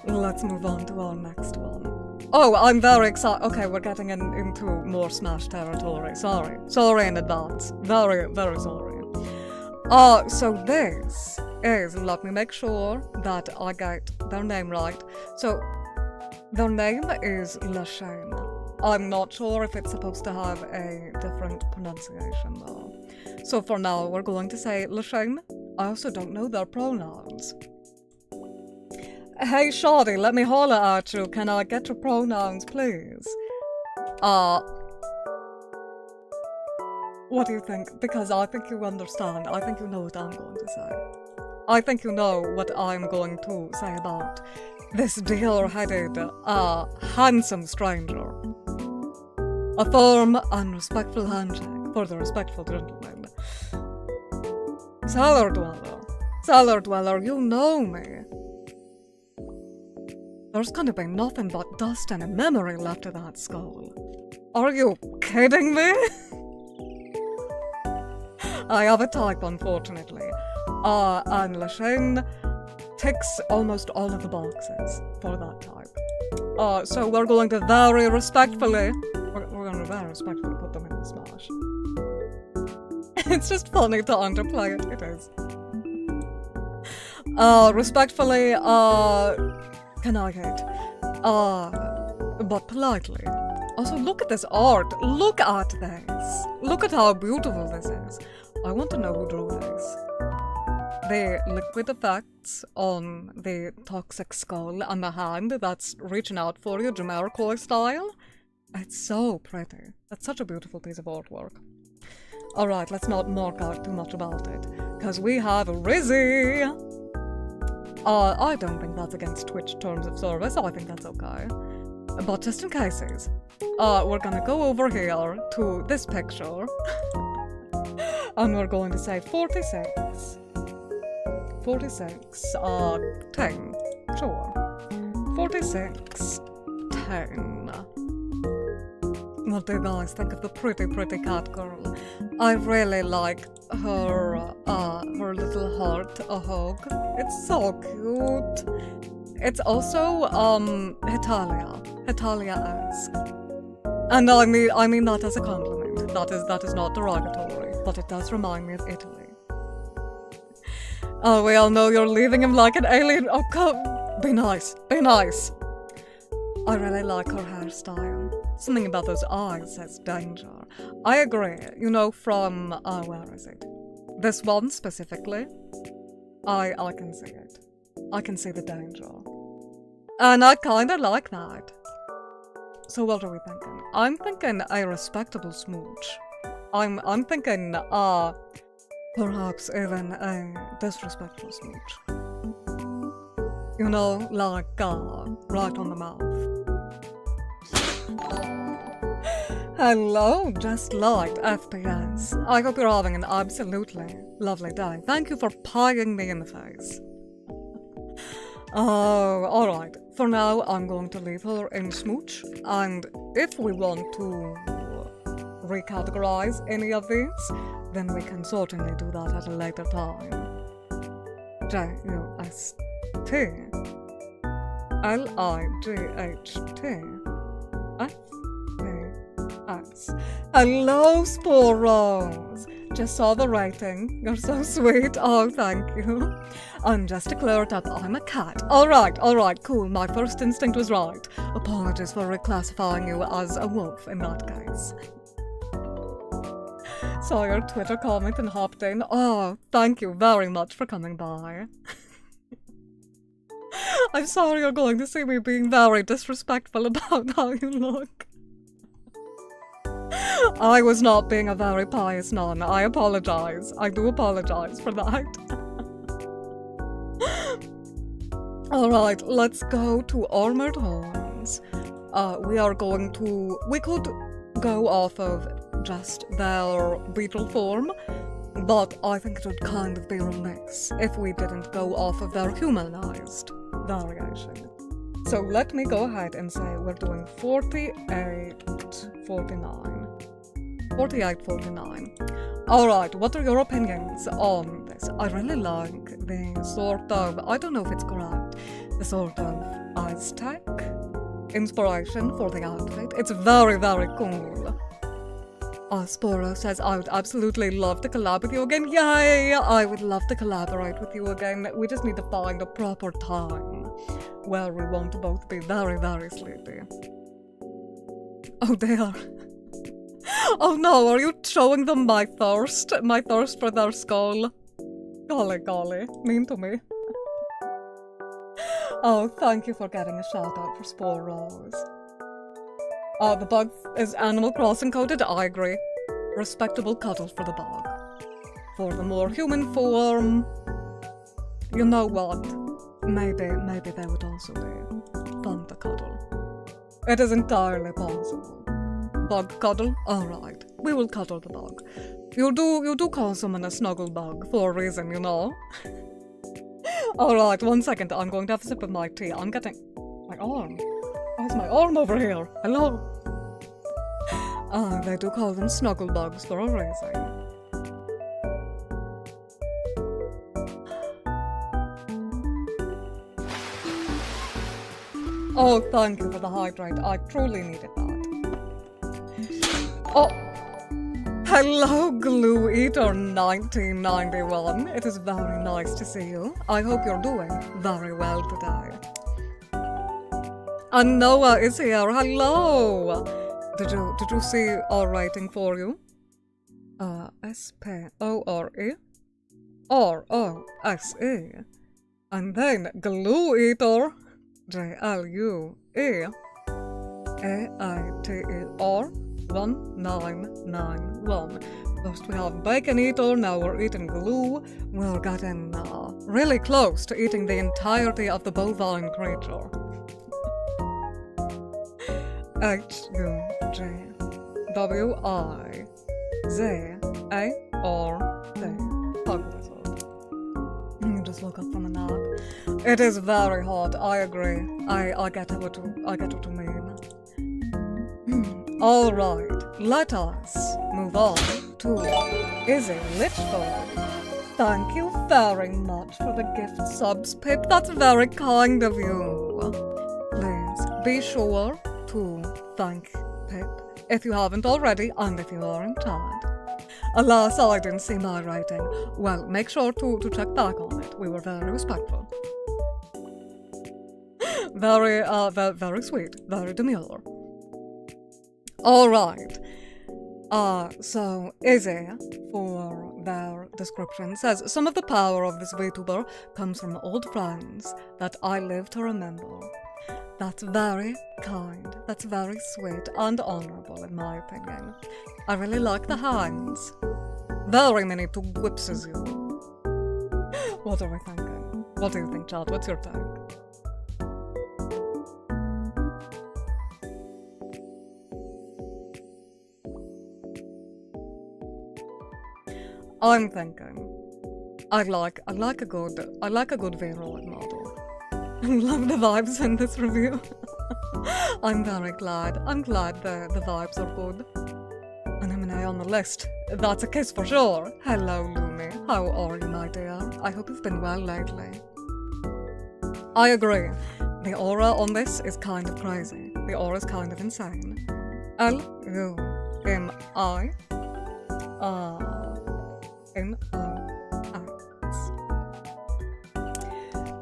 Let's move on to our next one. Oh, I'm very excited. Okay, we're getting into more Smash territory. Sorry in advance. Very, very sorry. So this is, let me make sure that I get their name right. So, their name is Lashane. I'm not sure if it's supposed to have a different pronunciation though. So for now, we're going to say Lashane. I also don't know their pronouns. Hey Shawty, let me holler at you. Can I get your pronouns, please? What do you think? Because I think you understand. I think you know what I'm going to say. I think you know what I'm going to say about this deer-headed, handsome stranger. A firm and respectful handshake for the respectful gentleman. Cellar dweller, you know me. There's gonna be nothing but dust and a memory left of that skull. Are you kidding me? I have a type, unfortunately. And Lashane ticks almost all of the boxes for that type. So we're going to very respectfully, put them in the smash. It's just funny to underplay it, it is. Respectfully, can I hit? But politely. Also, look at this art. Look at this. Look at how beautiful this is. I want to know who drew this. The liquid effects on the toxic skull and the hand that's reaching out for you, Jamiroquai style. It's so pretty. That's such a beautiful piece of artwork. Alright, let's not mark out too much about it. because we have Rizzy. I don't think that's against Twitch terms of service. I think that's okay. But just in cases, we're gonna go over here to this picture. And we're going to say 46. 46, 10. Sure. 46, 10. What do you guys think of the pretty cat girl? I really like her little heart a hug. It's so cute. It's also, Hetalia-esque. And I mean that as a compliment. That is not derogatory, but it does remind me of Italy. Oh, we all know you're leaving him like an alien. Oh, come. Be nice. Be nice. I really like her hairstyle. Something about those eyes says danger. I agree. You know, from, where is it? This one specifically. I can see it. I can see the danger. And I kinda like that. So what are we thinking? I'm thinking a respectable smooch. I'm thinking, perhaps even a disrespectful smooch. You know, like, right on the mouth. Hello, just light FPS. I hope you're having an absolutely lovely day. Thank you for pieing me in the face. Oh, alright. For now, I'm going to leave her in smooch, and if we want to recategorize any of these, then we can certainly do that at a later time. J-U-S-T L-I-G-H-T F-A-S. Hello, Sporos! Just saw the rating. You're so sweet. Oh, thank you. And just to clear it up, I'm a cat. Alright, cool. My first instinct was right. Apologies for reclassifying you as a wolf in that case. Saw your Twitter comment and hopped in. Oh, thank you very much for coming by. I'm sorry you're going to see me being very disrespectful about how you look. I was not being a very pious nun. I apologize. I do apologize for that. Alright, let's go to Armored Horns. We could go off of just their beetle form, but I think it would kind of be remiss if we didn't go off of their humanized variation. So let me go ahead and say we're doing 48-49. 48-49. Alright, what are your opinions on this? I really like the sort of, I don't know if it's correct, the sort of Aztec inspiration for the outfit. It's very, very cool. Sporo says, I would absolutely love to collab with you again. Yay! I would love to collaborate with you again. We just need to find a proper time where we won't both be very, very sleepy. Oh dear. Oh no, are you showing them my thirst? My thirst for their skull? Golly, golly, mean to me. Oh, thank you for getting a shout out for Sporos. The bug is Animal Crossing coded, I agree. Respectable cuddle for the bug. For the more human form, you know what? Maybe they would also be fun to cuddle. It is entirely possible. Bug cuddle? Alright, we will cuddle the bug. You do call someone a snuggle bug for a reason, you know? Alright, 1 second, I'm going to have a sip of my tea. I'm getting my arm. Where's my arm over here? Hello? They do call them snuggle bugs for a reason. Oh, thank you for the hydrate. I truly needed that. Oh! Hello, Glue Eater 1991. It is very nice to see you. I hope you're doing very well today. And Noah is here. Hello! Did you see our writing for you? S-P-O-R-E R-O-S-E. And then Glue Eater J-L-U-E A-I-T-E-R 1991. First we have bacon eater, now we're eating glue. We're getting really close to eating the entirety of the bovine creature. H-U-G-W-I-Z-A-R-D. Hug wizard. You just woke up from a nap. It is very hot, I agree. I get what you mean. Alright, let us move on to Izzy Litchford. Thank you very much for the gift subs, Pip. That's very kind of you. Please be sure to thank Pip if you haven't already and if you aren't tired. Alas, I didn't see my writing. Well, make sure to check back on it. We were very respectful. Very sweet, very demure. Alright. So Izzy, for their description, says, some of the power of this VTuber comes from old friends that I live to remember. That's very kind, that's very sweet and honourable in my opinion. I really like the hands. Very many to whipses you. What are we thinking? What do you think, Chad? What's your take? I'm thinking, I like a good V-role model. Love the vibes in this review. I'm very glad. I'm glad the vibes are good. Anemone on the list. That's a kiss for sure. Hello, Lumi. How are you, my dear? I hope you've been well lately. I agree. The aura on this is kind of crazy. The aura is kind of insane. L-U-M-I-M-O-X.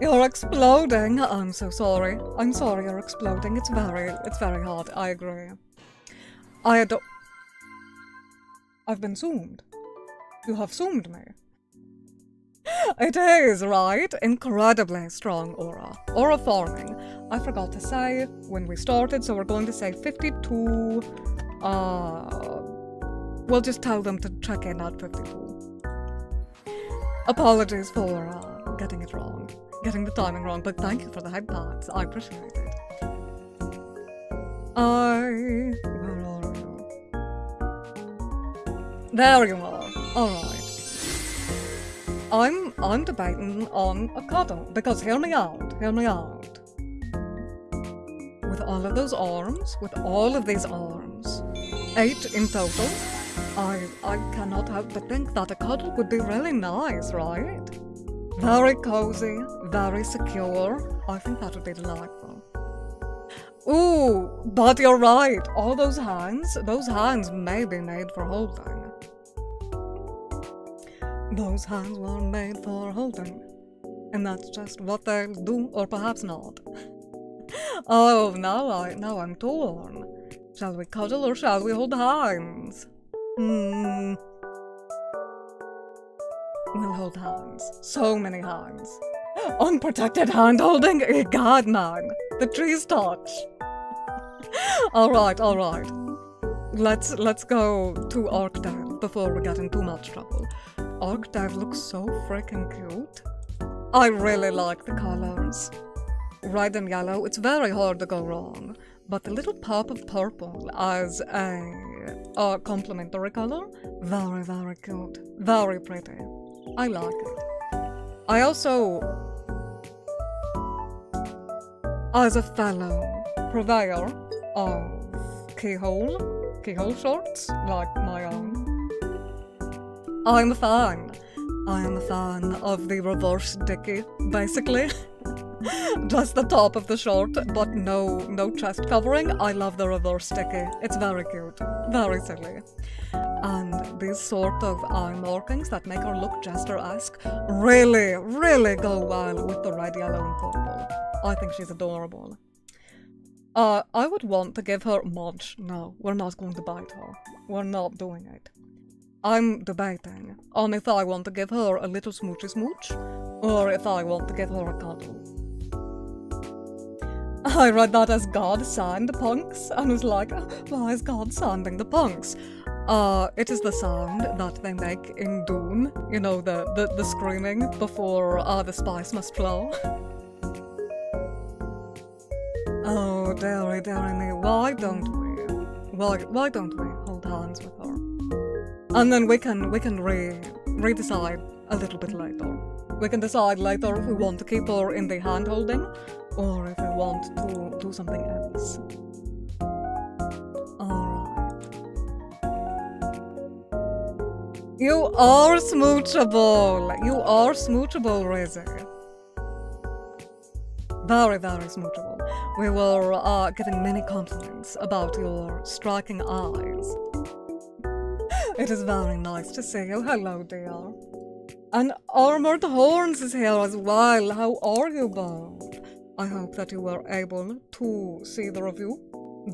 You're exploding. I'm so sorry. I'm sorry you're exploding. It's very hard. I agree. I've been zoomed. You have zoomed me. It is, right? Incredibly strong aura. Aura forming. I forgot to say when we started, so we're going to say 52. We'll just tell them to check in at 52. Apologies for getting it wrong. Getting the timing wrong, but thank you for the headpads. I appreciate it. Where are you? There you are. Alright. I'm debating on a cuddle, because hear me out. With all of those arms, with all of these arms, 8 in total, I cannot help but think that a cuddle would be really nice, right? Very cozy, very secure. I think that would be delightful. Ooh, but you're right. All those hands may be made for holding. Those hands were made for holding. And that's just what they'll do, or perhaps not. Oh, now I'm torn. Shall we cuddle or shall we hold hands? We'll hold hands. So many hands. Unprotected hand holding? God, man. The trees touch. Alright. Let's go to Archdale before we get in too much trouble. Archdale looks so freaking cute. I really like the colors. Red and yellow, it's very hard to go wrong. But the little pop of purple as a complementary color, very, very cute. Very pretty. I like it. I also, as a fellow purveyor of keyhole shorts, like my own, I'm a fan. I am a fan of the reverse dickie, basically. Just the top of the short, but no chest covering. I love the reverse dickie. It's very cute. Very silly. And these sort of eye markings that make her look jester-esque really, really go well with the red, yellow, and purple. I think she's adorable. I would want to give her munch. No, we're not going to bite her. We're not doing it. I'm debating on if I want to give her a little smoochy smooch, or if I want to give her a cuddle. I read that as God sand punks, and was like, why is God sanding the punks? It is the sound that they make in Dune. You know, the screaming before the spice must flow. Oh, dearie me, why don't we hold hands with her? And then we can redecide a little bit later. We can decide later if we want to keep her in the hand holding or if we want to do something else. Alright. You are smoochable! You are smoochable, Rizzy. Very, very smoochable. We were getting many compliments about your striking eyes. It is very nice to see you. Hello, dear. And Armored Horns is here as well. How are you both? I hope that you were able to see the review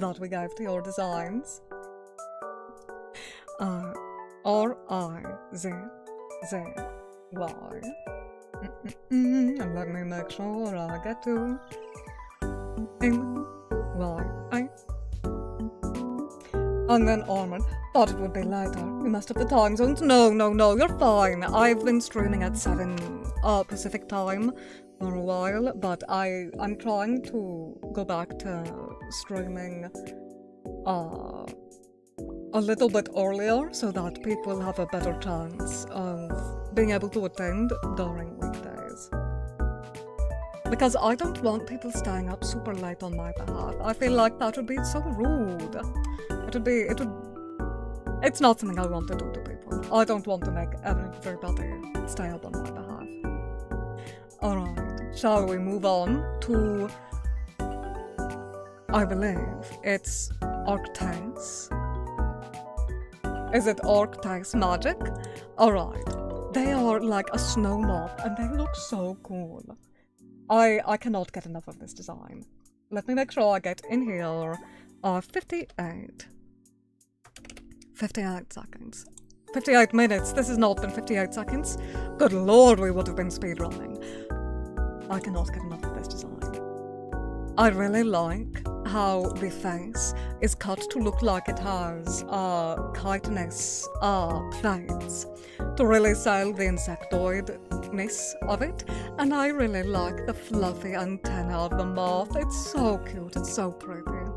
that we gave to your designs. R-I-Z-Z-Y. And let me make sure I get to M-Y-I. And then Armored. Thought it would be later. We messed up the time zones. No, you're fine. I've been streaming at 7 Pacific time for a while, but I'm trying to go back to streaming a little bit earlier so that people have a better chance of being able to attend during weekdays. Because I don't want people staying up super late on my behalf. I feel like that would be so rude. It's not something I want to do to people. I don't want to make everybody stay up on my behalf. Alright, shall we move on to... I believe it's Arctace. Is it Arctace magic? Alright, they are like a snow moth and they look so cool. I cannot get enough of this design. Let me make sure I get in here. 58 seconds. 58 minutes. This has not been 58 seconds. Good lord, we would have been speedrunning. I cannot get enough of this design. I really like how the face is cut to look like it has chitinous plates to really sell the insectoidness of it. And I really like the fluffy antenna of the moth. It's so cute. It's so pretty.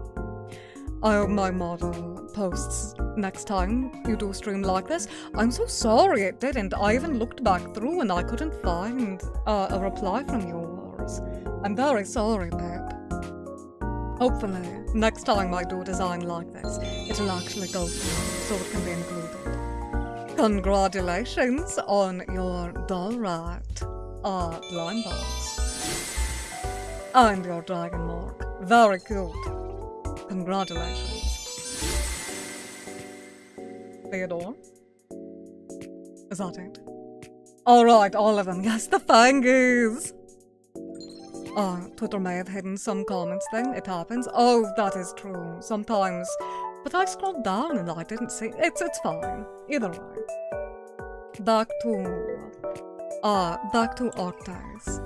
I hope my model posts next time you do a stream like this. I'm so sorry it didn't. I even looked back through and I couldn't find a reply from yours. I'm very sorry, babe. Hopefully, next time I do a design like this, it'll actually go through so it can be included. Congratulations on your doll rat blind box. And your dragon mark. Very cute. Congratulations. Theodore? Is that it? Alright, all of them. Yes, the fangies! Twitter may have hidden some comments then. It happens. Oh, that is true. Sometimes. But I scrolled down and I didn't see. It's fine. Either way. Back to Arctace.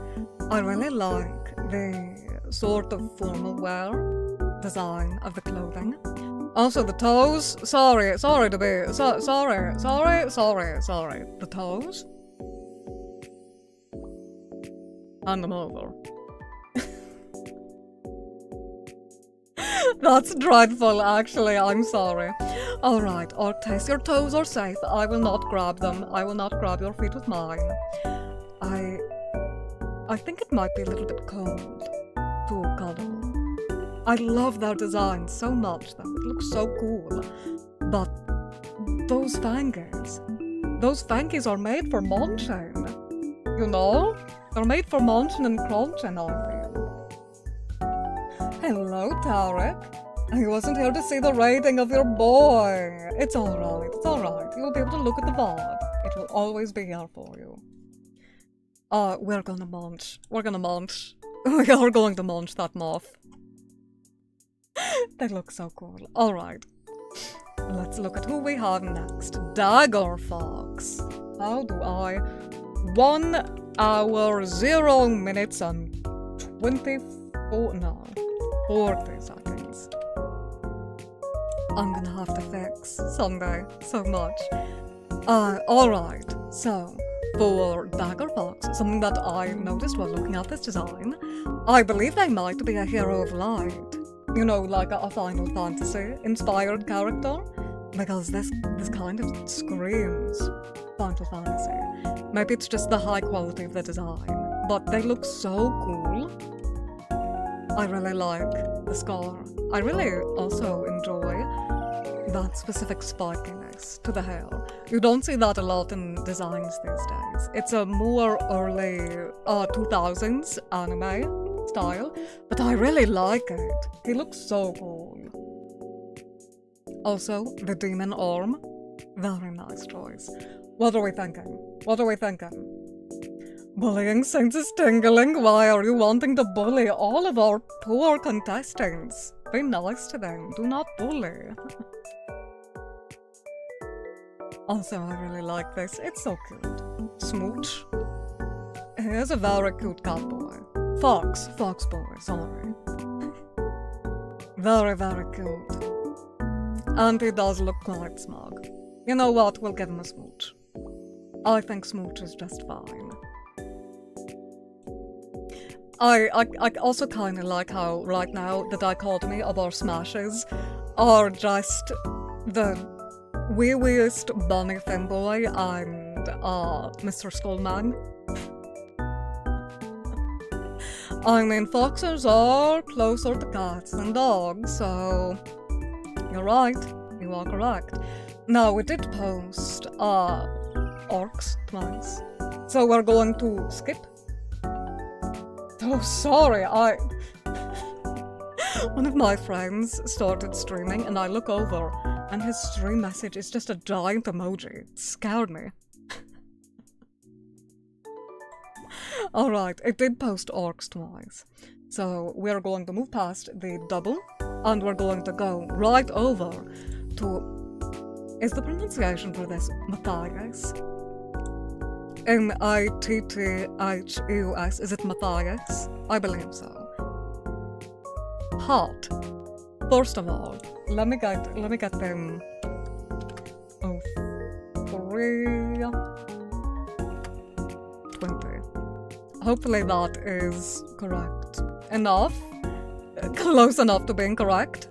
I really like the sort of formal wear design of the clothing. Also the toes. Sorry. The toes. Hand them over. That's dreadful, actually. I'm sorry. Alright, Arctace, your toes are safe. I will not grab them. I will not grab your feet with mine. I think it might be a little bit cold to cuddle. I love their design so much, though. It looks so cool. But those fangies are made for munching. You know? They're made for munching and crunching, I feel. Hello, Tarek. I wasn't here to see the rating of your boy. It's alright. You'll be able to look at the VOD. It will always be here for you. We're gonna munch. We are going to munch that moth. They look so cool. Alright. Let's look at who we have next. Dagger Fox. How do I... 1 hour, 0 minutes and 40 seconds. I'm gonna have to fix someday so much. Alright, so for Dagger Fox, something that I noticed while looking at this design, I believe they might be a hero of light. You know, like a Final Fantasy inspired character, because this kind of screams Final Fantasy. Maybe it's just the high quality of the design, but they look so cool. I really like the scar. I really also enjoy that specific spikiness to the hair. You don't see that a lot in designs these days. It's a more early 2000s anime style, but I really like it. He looks so cool. Also, the demon arm. Very nice choice. What are we thinking? Bullying senses tingling. Why are you wanting to bully all of our poor contestants? Be nice to them. Do not bully. Also, I really like this. It's so cute. Smooch. He is a very cute cat boy. Fox boy, sorry. Very, very cute. And he does look quite smug. You know what? We'll give him a smooch. I think smooch is just fine. I also kind of like how right now the dichotomy of our smashes are just the wee-weest Bonnie Finboy and Mr. Skullman. I mean, foxes are closer to cats than dogs, so you're right, you are correct. Now, we did post orcs twice, so we're going to skip. Oh, sorry, one of my friends started streaming and I look over and his stream message is just a giant emoji. It scared me. Alright, it did post orcs twice. So we're going to move past the double and we're going to go right over to... Is the pronunciation for this Matthias? Matthius. Is it Matthias? I believe so. Hot. First of all, let me get them. Oh, 320. Hopefully that is correct enough. Close enough to being correct.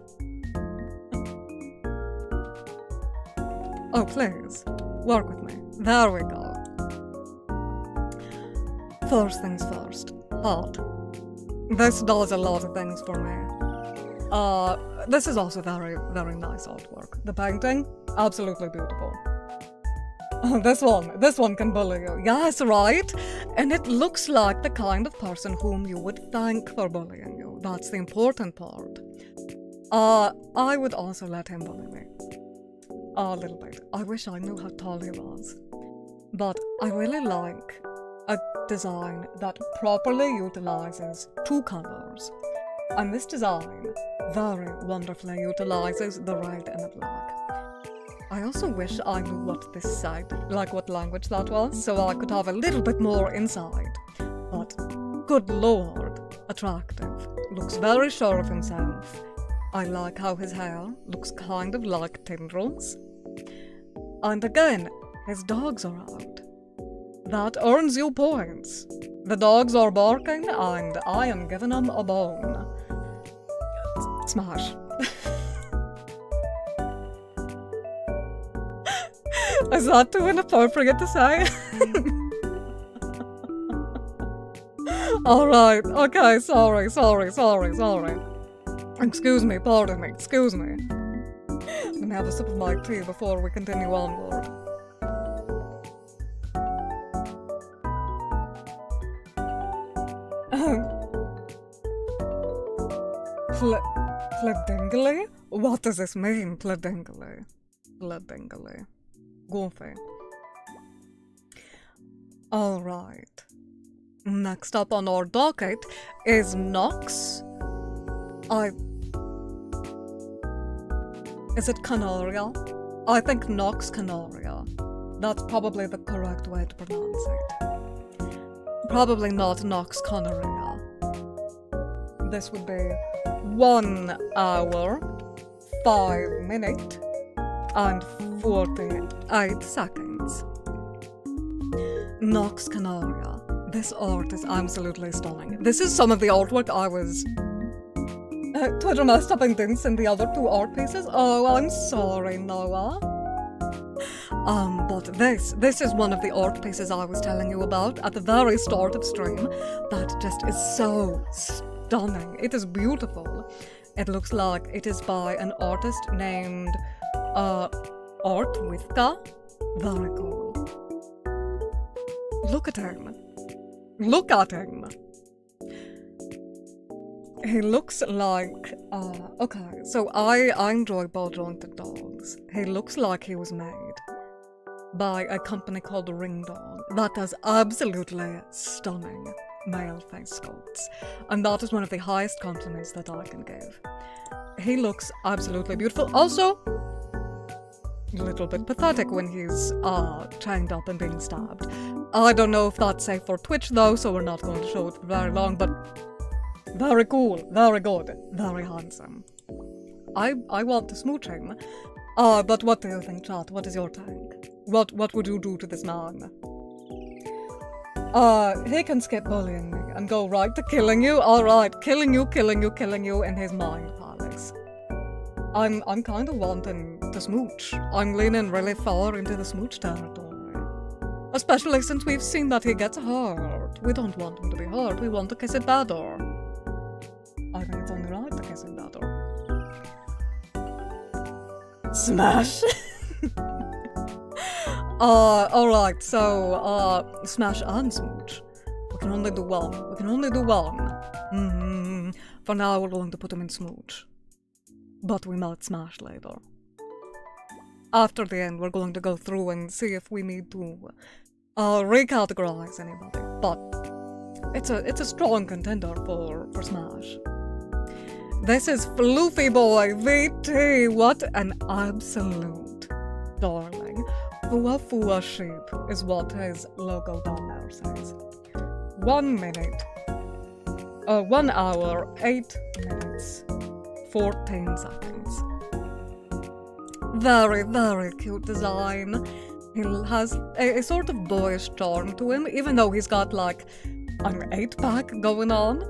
Oh, please, work with me. There we go. First things first, hot. This does a lot of things for me. This is also very, very nice artwork. The painting, absolutely beautiful. This one can bully you. Yes, right? And it looks like the kind of person whom you would thank for bullying you. That's the important part. I would also let him bully me. A little bit. I wish I knew how tall he was. But I really like a design that properly utilizes two colors. And this design very wonderfully utilizes the red and the black. I also wish I knew what this said, like what language that was, so I could have a little bit more insight. But, good lord, attractive. Looks very sure of himself. I like how his hair looks kind of like tendrils. And again, his dogs are out. That earns you points. The dogs are barking and I am giving them a bone. Smash. Is that too inappropriate to say? Alright, okay, sorry. Excuse me, pardon me, excuse me. Let me have a sip of my tea before we continue onward. Pledingly? What does this mean, pledingly? Pledingly. Goofy. Alright. Next up on our docket is Nox. Is it Canaria? I think Nox Canaria. That's probably the correct way to pronounce it. Probably not Nox Canaria. This would be 1 hour, 5 minutes and 48 seconds. Nox Canaria. This art is absolutely stunning. This is some of the artwork I was... Twitter messed up and didn't send the other 2 art pieces. Oh, I'm sorry, Noah. But this is one of the art pieces I was telling you about at the very start of stream. That just is so stunning. It is beautiful. It looks like it is by an artist named Art Withka. Very cool. Look at him. Look at him. He looks like, okay, so I enjoy ball-jointed dogs. He looks like he was made by a company called Ring Dog that does absolutely stunning male face sculpts. And that is one of the highest compliments that I can give. He looks absolutely beautiful. Also, a little bit pathetic when he's chained up and being stabbed. I don't know if that's safe for Twitch though, so we're not going to show it for very long, but very cool, very good, very handsome. I want to smooch him. But what do you think, chat? What is your take? What would you do to this man? He can skip bullying me and go right to killing you. Alright, killing you in his mind palace. I'm kind of wanting to smooch. I'm leaning really far into the smooch territory. Especially since we've seen that he gets hurt. We don't want him to be hurt, we want to kiss it better. I think it's only right to kiss it better. Smash! Alright, so, smash and smooch. We can only do one. For now, we're going to put him in smooch. But we might smash later. After the end, we're going to go through and see if we need to recategorize anybody. But it's a strong contender for smash. This is Floofy Boy VT. What an absolute darling. Fua Fua Sheep is what his logo down there says. 1 minute. 1 hour, 8 minutes, 14 seconds. Very, very cute design. He has a sort of boyish charm to him, even though he's got like an 8-pack going on.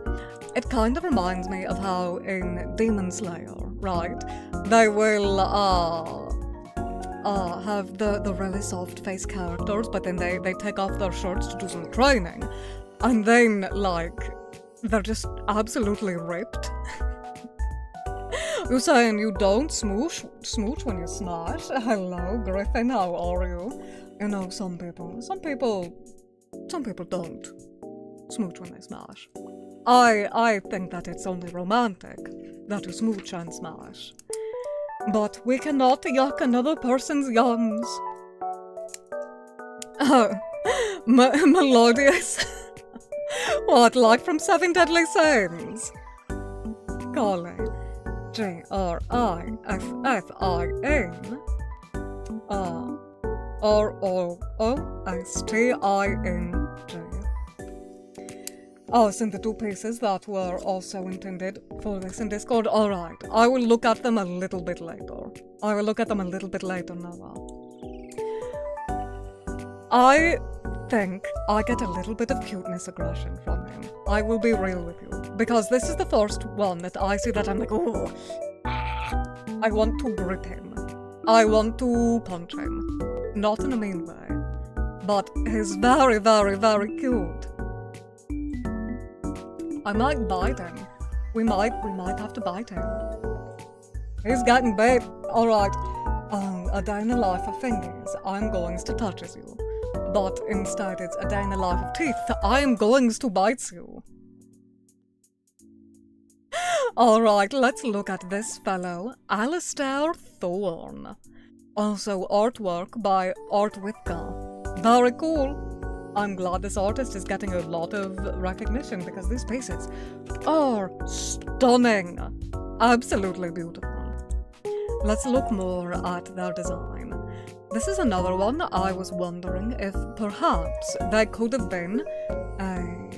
It kind of reminds me of how in Demon Slayer, right? They will have the really soft face characters, but then they take off their shirts to do some training. And then, like, they're just absolutely ripped. You're saying you don't smooch when you smash? Hello, Griffin, how are you? You know, some people don't smooch when they smash. I think that it's only romantic that you smooch and smash. But we cannot yuck another person's yums. Oh, melodious. What, like from Seven Deadly Sins? Golly. Griffin. ROOSTING. Oh, send the 2 pieces that were also intended for this in Discord. Alright, I will look at them a little bit later. Noah. I think I get a little bit of cuteness aggression from him. I will be real with you. Because this is the first one that I see that I'm like, oh, I want to grip him. I want to punch him. Not in a mean way. But he's very, very, very cute. I might bite him. We might have to bite him. He's getting bait. Alright. A day in the life of fingers. I'm going to touches you. But instead it's a day in the life of teeth. I'm going to bite you. Alright, let's look at this fellow. Alistair Thorne. Also artwork by Art Withka. Very cool. I'm glad this artist is getting a lot of recognition because these pieces are stunning. Absolutely beautiful. Let's look more at their design. This is another one I was wondering if perhaps they could have been a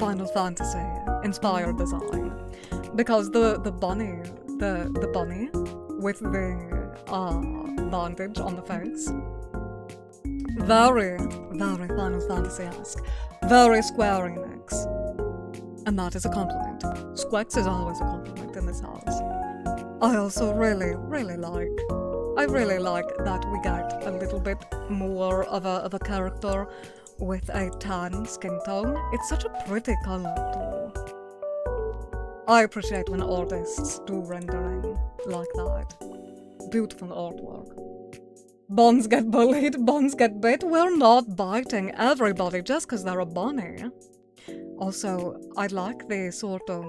Final Fantasy inspired design. Because the bunny the bunny with the bandage on the face. Very, very Final Fantasy-esque. Very Square Enix. And that is a compliment. Squex is always a compliment in this house. I also really like that we get a little bit more of a character with a tan skin tone. It's such a pretty color too. I appreciate when artists do rendering like that. Beautiful artwork. Buns get bullied, buns get bit. We're not biting everybody just because they're a bunny. Also, I like the sort of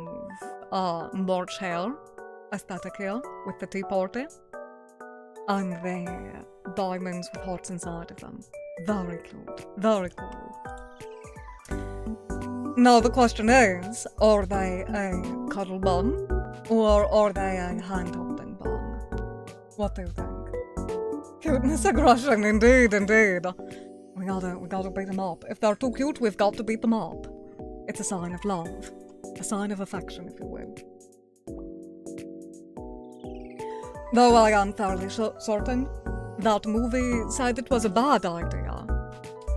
March hair aesthetic here with the tea party. And the diamonds with hearts inside of them. Very cute. Very cool. Now the question is, are they a cuddle bun? Or are they a hand-holding bun? What do you think? Cuteness aggression, indeed. We gotta beat them up. If they're too cute, we've got to beat them up. It's a sign of love. A sign of affection, if you will. Though I am fairly certain that movie said it was a bad idea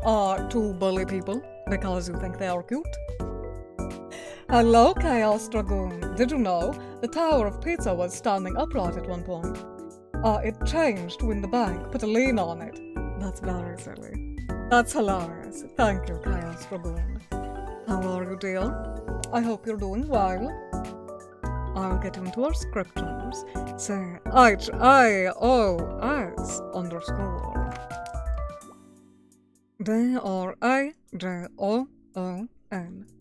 to bully people because you think they are cute. Hello, Chaos Dragoon. Did you know the Tower of Pizza was standing upright at one point? It changed when the bank put a lien on it. That's very silly. That's hilarious. Thank you, Chaos Dragoon. How are you, dear? I hope you're doing well. I'll get into our scriptures. Say HAOS _ DRAJOON.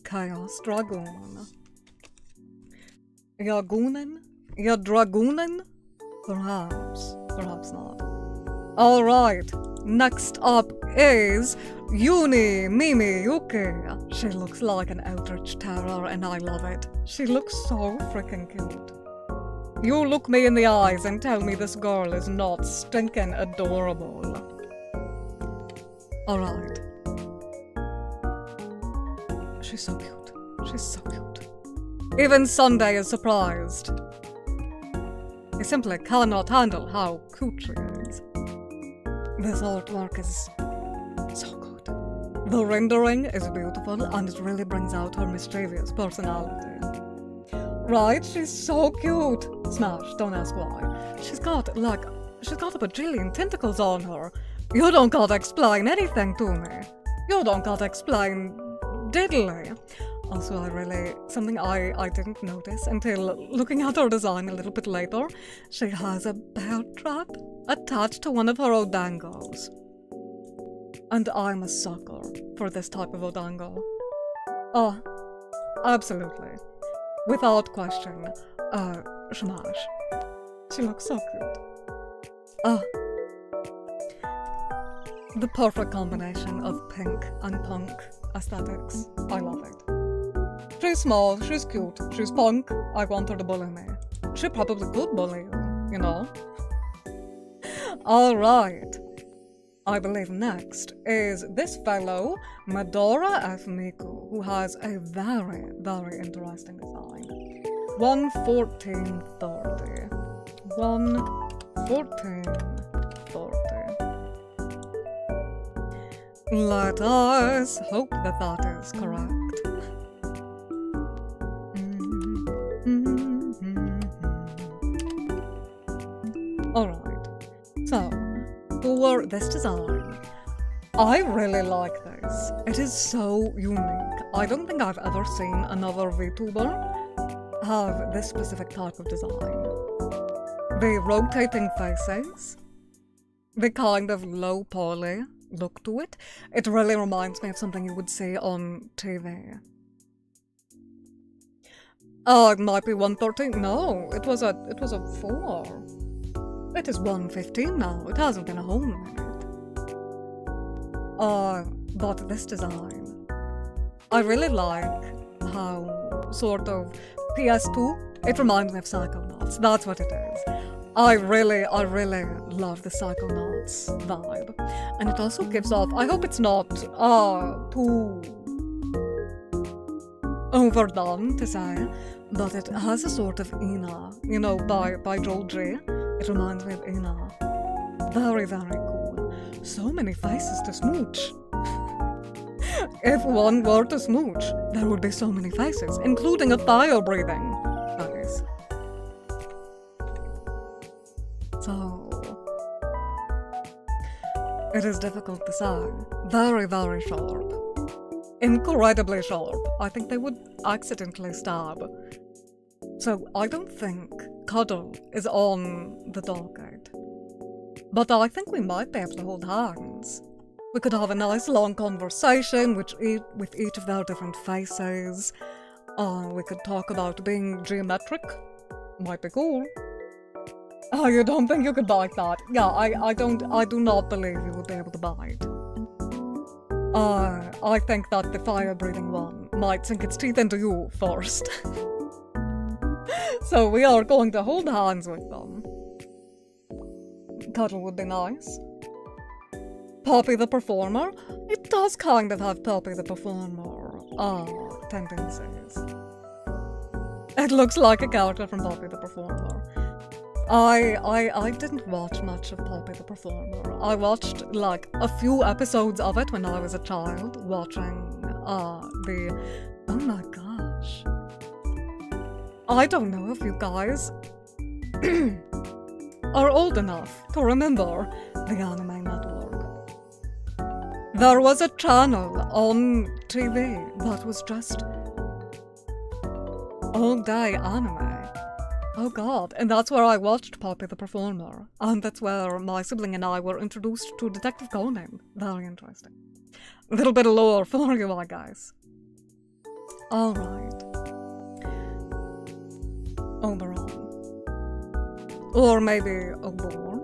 Chaos Dragoon. Yagoonin? Yadragoonin? Perhaps not. Alright, next up is Uni Mimi Yuki. She looks like an eldritch terror and I love it. She looks so freaking cute. You look me in the eyes and tell me this girl is not stinking adorable. Alright. She's so cute. She's so cute. Even Sunday is surprised. He simply cannot handle how cute she is. This artwork is so good. The rendering is beautiful and it really brings out her mischievous personality. Right? She's so cute. Smash, don't ask why. She's got a bajillion tentacles on her. You don't gotta explain anything to me. You don't gotta explain diddly. Also, something I didn't notice until looking at her design a little bit later, she has a bear trap attached to one of her odangos. And I'm a sucker for this type of odango. Oh, absolutely. Without question, smash. She looks so cute. The perfect combination of pink and punk aesthetics. I love it. She's small, she's cute, she's punk. I want her to bully me. She probably could bully you, you know? Alright. I believe next is this fellow, Medora F. Miku, who has a very, very interesting design. 1:14:30. 1:14:30. Let us hope that is correct. Alright, so for this design, I really like this. It is so unique. I don't think I've ever seen another VTuber have this specific type of design. The rotating faces, the kind of low poly look to it. It really reminds me of something you would see on TV. It might be 1:13. No, it was a 4. It is 1:15 now. It hasn't been a whole minute. But this design, I really like how sort of PS2. It reminds me of Psychonauts. That's what it is. I really love the Psychonauts vibe, and it also gives off. I hope it's not too overdone to say, but it has a sort of Ina, by Joel J. It reminds me of Ina. Very, very cool. So many faces to smooch. If one were to smooch, there would be so many faces, including a fire-breathing face. So, it is difficult to say. Very, very sharp. Incredibly sharp. I think they would accidentally stab. So, I don't think cuddle is on the docket. But I think we might be able to hold hands. We could have a nice long conversation with each of their different faces. We could talk about being geometric. Might be cool. Oh, you don't think you could bite that? Yeah, I do not believe you would be able to bite. I think that the fire-breathing one might sink its teeth into you first. So we are going to hold hands with them. Cuddle would be nice. Poppy the Performer? It does kind of have Poppy the Performer tendencies. It looks like a character from Poppy the Performer. I didn't watch much of Poppy the Performer. I watched like a few episodes of it when I was a child, watching oh my gosh. I don't know if you guys are old enough to remember the Anime Network. There was a channel on TV that was just all day anime. Oh god, and that's where I watched Poppy the Performer, and that's where my sibling and I were introduced to Detective Conan. Very interesting. A little bit of lore for you, I guess. Alright. Oberon. Or maybe Oborn.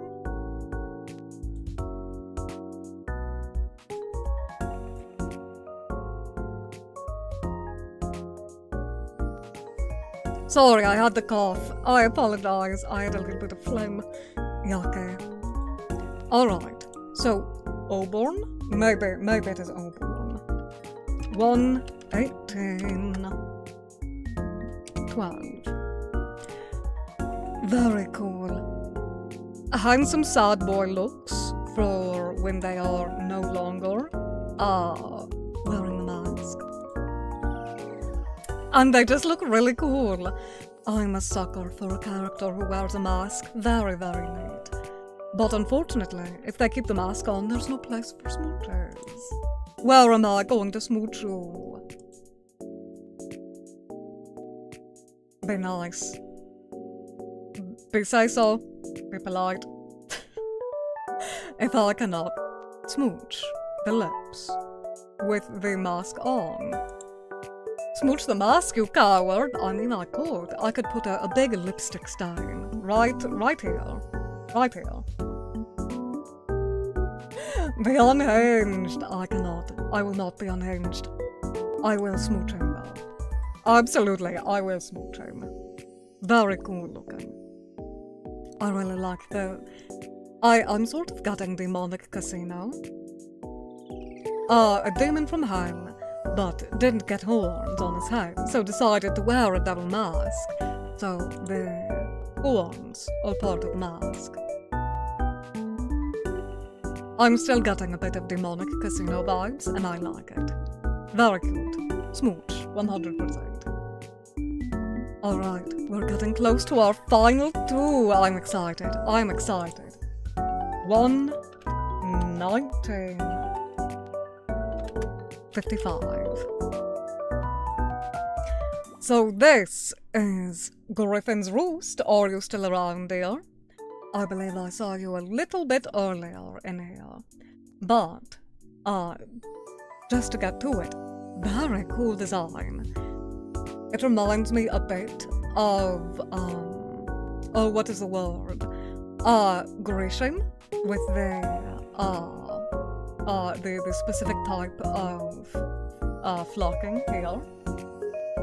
Sorry, I had the cough. I apologize. I had a little bit of phlegm. Yeah, okay. Alright. So, Oborn? Maybe it is Oborn. 1, 18, 12. Very cool. Handsome sad boy looks for when they are no longer wearing a mask. And they just look really cool. I'm a sucker for a character who wears a mask. Very, very neat. But unfortunately, if they keep the mask on, there's no place for smooches. Where am I going to smooch you? Be nice. Be say-so. Be polite. If I cannot smooch the lips with the mask on, smooch the mask, you coward. I mean, I could. I could put a big lipstick stain right here. Right here. Be unhinged. I cannot. I will not be unhinged. I will smooch him though. Absolutely, I will smooch him. Very cool looking. I really like I'm sort of getting demonic casino. A demon from hell, but didn't get horns on his head, so decided to wear a devil mask. So the horns are part of the mask. I'm still getting a bit of demonic casino vibes, and I like it. Very cute. Smooch, 100%. Alright, we're getting close to our final 2. I'm excited. 1, 19, 55. So this is Griffin's Roost. Are you still around, dear? I believe I saw you a little bit earlier in here. But, just to get to it, very cool design. It reminds me a bit of, what is the word? Grisham, with the specific type of flocking here.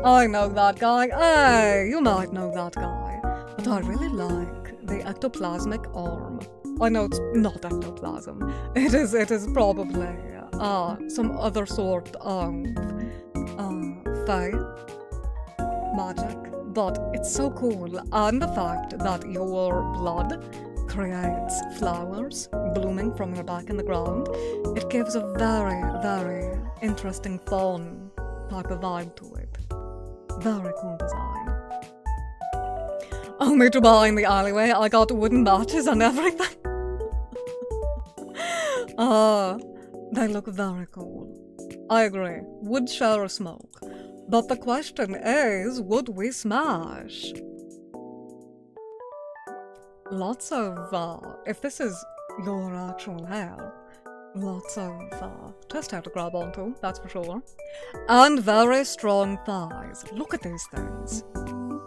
I know that guy. Hey, you might know that guy. But I really like the ectoplasmic arm. I know it's not ectoplasm. It is probably some other sort of fae magic, but it's so cool. And the fact that your blood creates flowers blooming from your back in the ground, it gives a very, very interesting, fun type of vibe to it. Very cool design. Only to buy in the alleyway, I got wooden matches and everything. They look very cool. I agree, would share a smoke. But the question is, would we smash? Lots of, if this is your actual hair, lots of chest hair to grab onto, that's for sure. And very strong thighs. Look at these things.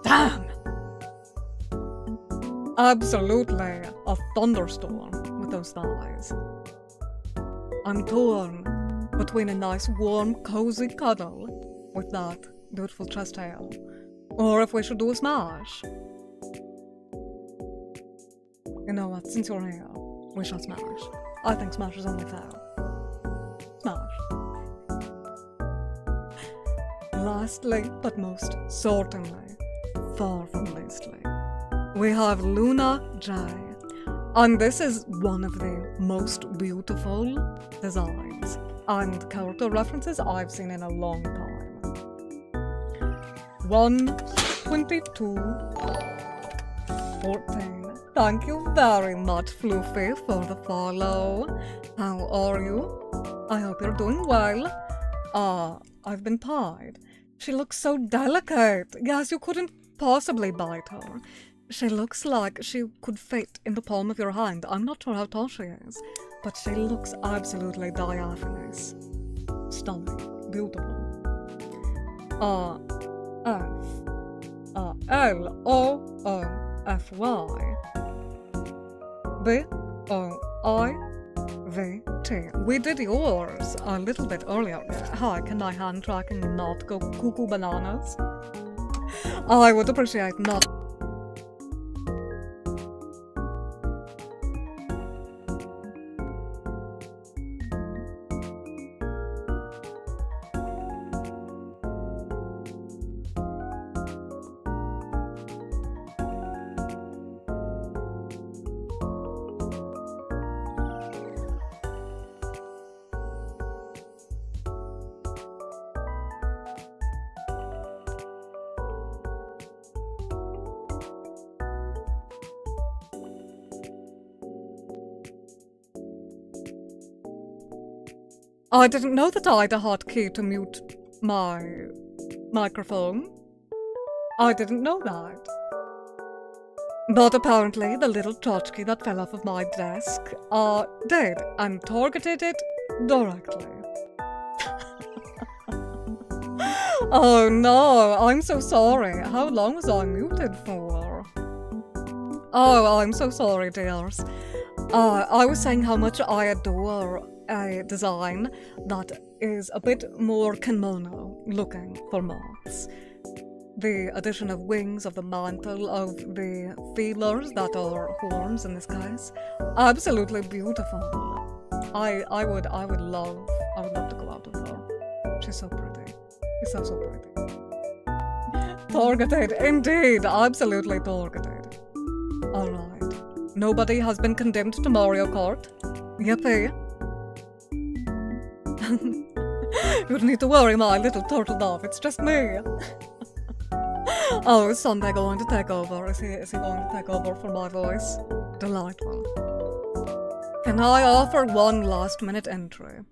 Damn! Absolutely a thunderstorm with those thighs. I'm torn between a nice warm cozy cuddle with that beautiful chest hair, or if we should do a smash. You know what, since you're here, we shall smash. I think smash is only fair. Smash. Lastly, but most certainly, far from leastly, we have Luna J. And this is one of the most beautiful designs and character references I've seen in a long time. 12214. Thank you very much, Floofy, for the follow. How are you? I hope you're doing well. I've been pied. She looks so delicate. Yes, you couldn't possibly bite her. She looks like she could fit in the palm of your hand. I'm not sure how tall she is, but she looks absolutely diaphanous. Stunning. Beautiful. L-O-O-F-Y B-O-I-V-T. We did yours a little bit earlier. Hi, can my hand tracking not go cuckoo bananas? I would appreciate not. I didn't know that I had a hotkey to mute my microphone. I didn't know that. But apparently the little tchotchke that fell off of my desk did, and targeted it directly. Oh no, I'm so sorry. How long was I muted for? Oh, I'm so sorry, dears. I was saying how much I adore a design that is a bit more kimono looking for moths. The addition of wings, of the mantle, of the feelers that are horns in this case, absolutely beautiful. I would love to go out with her. She's so pretty. She's so pretty. Targeted, indeed, absolutely targeted. Alright. Nobody has been condemned to Mario Kart. Yippee. You don't need to worry, my little turtle dove, it's just me. Oh, is Sunday going to take over? Is he going to take over for my voice? Delightful. Can I offer one last minute entry?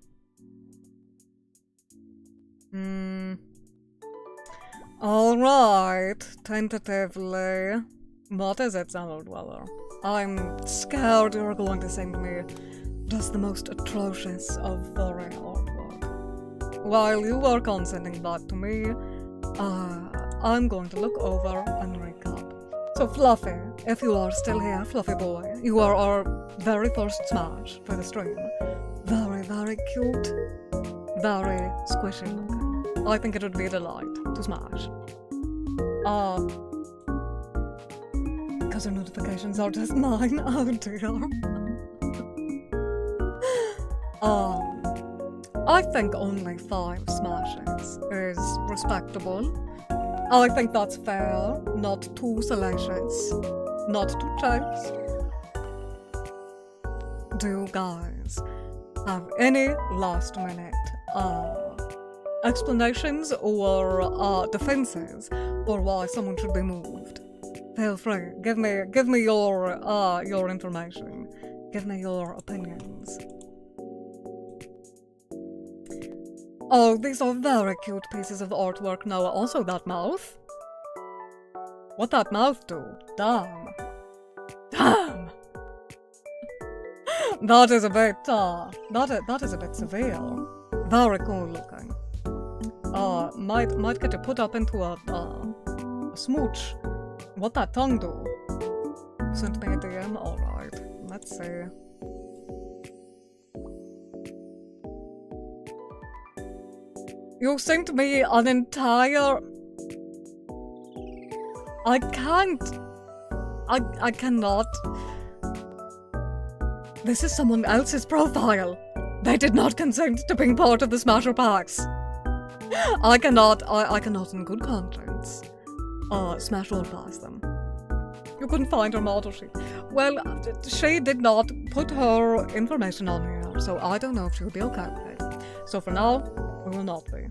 Alright, tentatively. What is it, Salad Dweller? I'm scared you're going to send me just the most atrocious of furry artwork. While you work on sending that to me, I'm going to look over and recap. So Fluffy, if you are still here, Fluffy boy, you are our very first smash for the stream. Very, very cute. Very squishy looking. I think it would be a delight to smash. Because your notifications are just mine, oh dear. I think only 5 smashes is respectable. I think that's fair, not too salacious, not too chase. Do you guys have any last minute explanations or defenses for why someone should be moved? Feel free. Give me your information. Give me your opinions. Oh, these are very cute pieces of artwork now. Also that mouth. What that mouth do? Damn. Damn. That is a bit that is a bit severe. Very cool looking. Might get to put up into a smooch. What that tongue do? Sent me a DM? Alright, let's see. You sent me an entire... I cannot. This is someone else's profile. They did not consent to being part of the Smasher Packs. I cannot in good conscience smash all past them. You couldn't find her model sheet. Well, she did not put her information on here, so I don't know if she'll be okay with it. So for now, we will not be.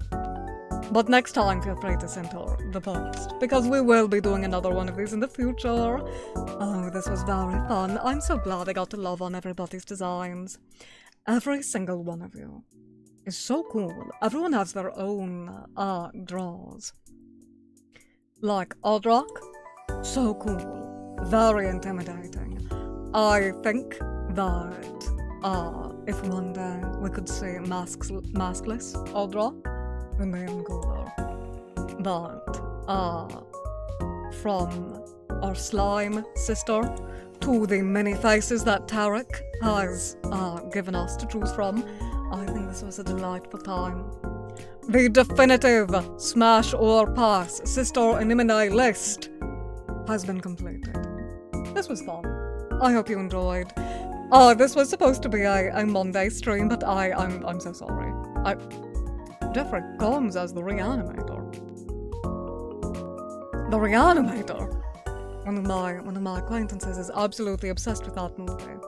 But next time, feel free to send her the post, because we will be doing another one of these in the future. Oh, this was very fun. I'm so glad I got to love on everybody's designs. Every single one of you is so cool. Everyone has their own draws. Like Odrock, so cool, very intimidating. I think that if one day we could see maskless Odrock, it would be even cooler. But from our slime sister to the many faces that Tarek has given us to choose from, I think this was a delightful time. The definitive Smash or Pass Sister Anemone list has been completed. This was fun. I hope you enjoyed. This was supposed to be a Monday stream, but I'm so sorry. Jeffrey Combs as the Reanimator. The Reanimator! One of my acquaintances is absolutely obsessed with that movie.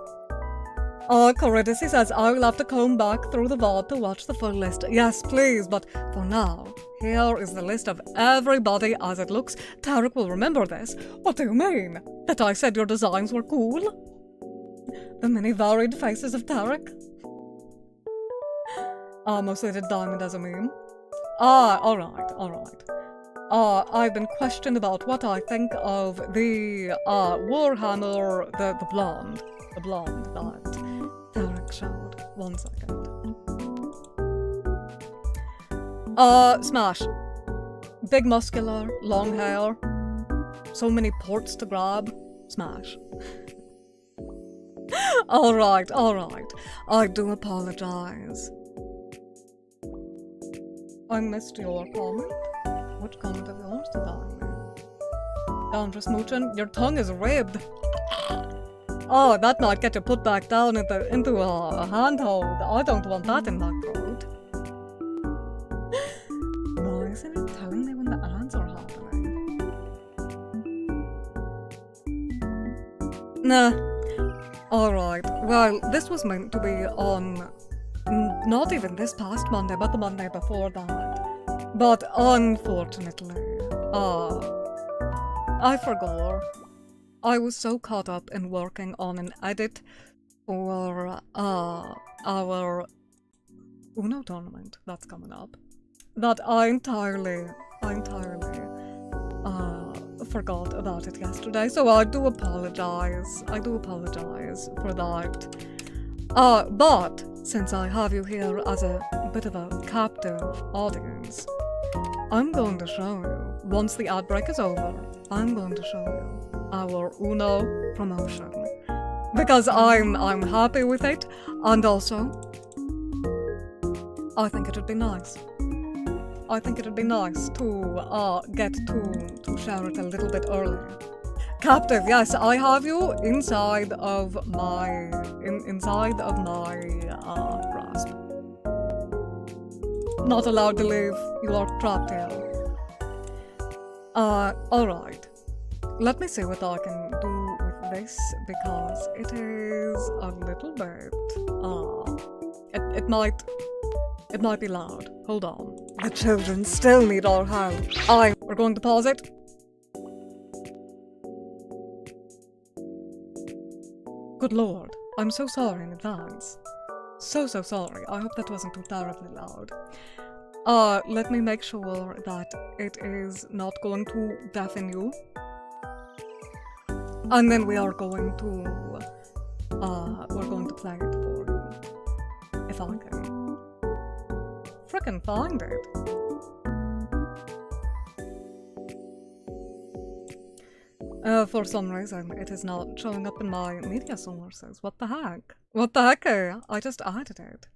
Coridisi says, I will have to comb back through the VOD to watch the full list. Yes, please, but for now, here is the list of everybody as it looks. Tarek will remember this. What do you mean? That I said your designs were cool? The many varied faces of Tarek? Mostly did Diamond as a meme. Alright. I've been questioned about what I think of the Warhammer, the blonde that Tarek showed. 1 second. Smash. Big muscular, long hair, so many ports to grab. Smash. Alright. I do apologize. I missed your comment. Which comment of yours did I miss? Dandra Smoochin, your tongue is ribbed. Oh, that might get you put back down into a handhold. I don't want that in my throat. Why isn't it telling me when the ads are happening? Nah. Alright, well, this was meant to be on not even this past Monday, but the Monday before that. But unfortunately, I forgot. I was so caught up in working on an edit for our Uno tournament that's coming up that I entirely forgot about it yesterday. So I do apologize. For that. But since I have you here as a bit of a captive audience, I'm going to show you, once the ad break is over, I'm going to show you our Uno promotion. Because I'm happy with it, and also, I think it'd be nice. I think it'd be nice to get to share it a little bit earlier. Captive, yes, I have you inside of my grasp. Not allowed to leave. You are trapped here. Alright. Let me see what I can do with this, because it is a little bit, it might be loud. Hold on. The children still need our help. We're going to pause it. Good lord, I'm so sorry in advance. So sorry. I hope that wasn't too terribly loud. Let me make sure that it is not going to deafen you. And then we're going to play it for you. If I can frickin' find it. For some reason, it is not showing up in my media sources. What the heck? What the heck? I just added it.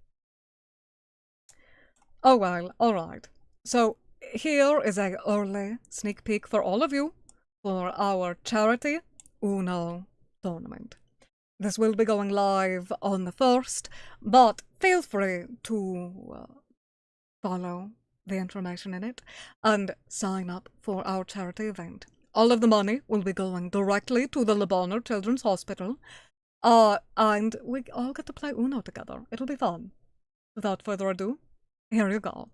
Oh well, alright. So, here is a early sneak peek for all of you for our charity Uno tournament. This will be going live on the 1st, but feel free to follow the information in it and sign up for our charity event. All of the money will be going directly to the Le Bonheur Children's Hospital, and we all get to play Uno together. It'll be fun. Without further ado, here you go.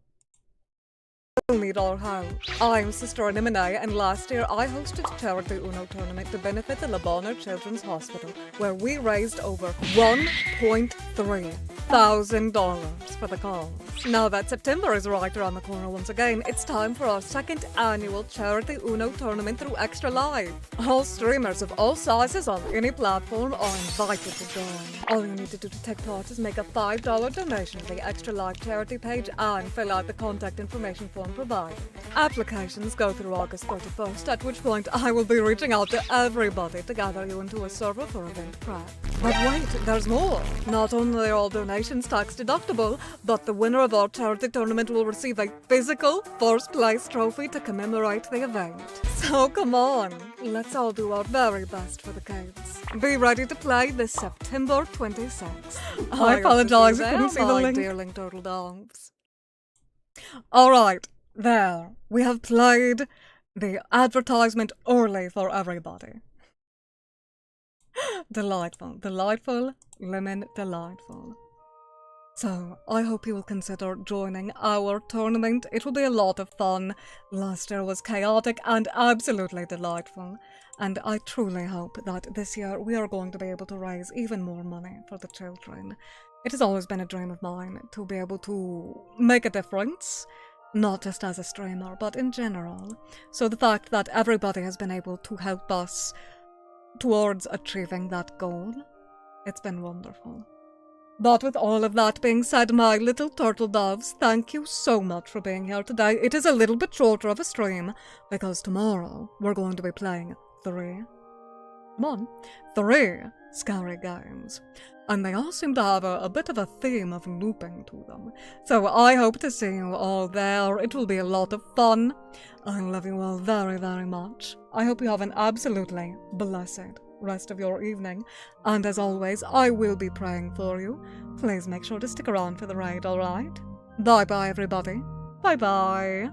Need our help. I'm Sister Anemone, and last year I hosted a charity Uno tournament to benefit the Le Bonheur Children's Hospital, where we raised over $1.3 thousand for the cause. Now that September is right around the corner once again, it's time for our 2nd annual charity Uno tournament through Extra Live. All streamers of all sizes on any platform are invited to join. All you need to do to take part is make a $5 donation to the Extra Live charity page and fill out the contact information form provided. Applications go through August 31st, at which point I will be reaching out to everybody to gather you into a server for event prep. But wait, there's more. Not only are all donations tax deductible, but the winner of our charity tournament will receive a physical first place trophy to commemorate the event. So come on, let's all do our very best for the kids. Be ready to play this September 26th. I apologize, I couldn't see the link. Dearling turtle dogs. Alright, there. We have played the advertisement early for everybody. Delightful, lemon delightful. So, I hope you will consider joining our tournament. It will be a lot of fun. Last year was chaotic and absolutely delightful. And I truly hope that this year we are going to be able to raise even more money for the children. It has always been a dream of mine to be able to make a difference. Not just as a streamer, but in general. So the fact that everybody has been able to help us towards achieving that goal, it's been wonderful. But with all of that being said, my little turtle doves, thank you so much for being here today. It is a little bit shorter of a stream, because tomorrow we're going to be playing 3 scary games. And they all seem to have a bit of a theme of looping to them. So I hope to see you all there. It will be a lot of fun. I love you all very, very much. I hope you have an absolutely blessed rest of your evening. And as always, I will be praying for you. Please make sure to stick around for the raid, alright? Bye-bye, everybody. Bye-bye.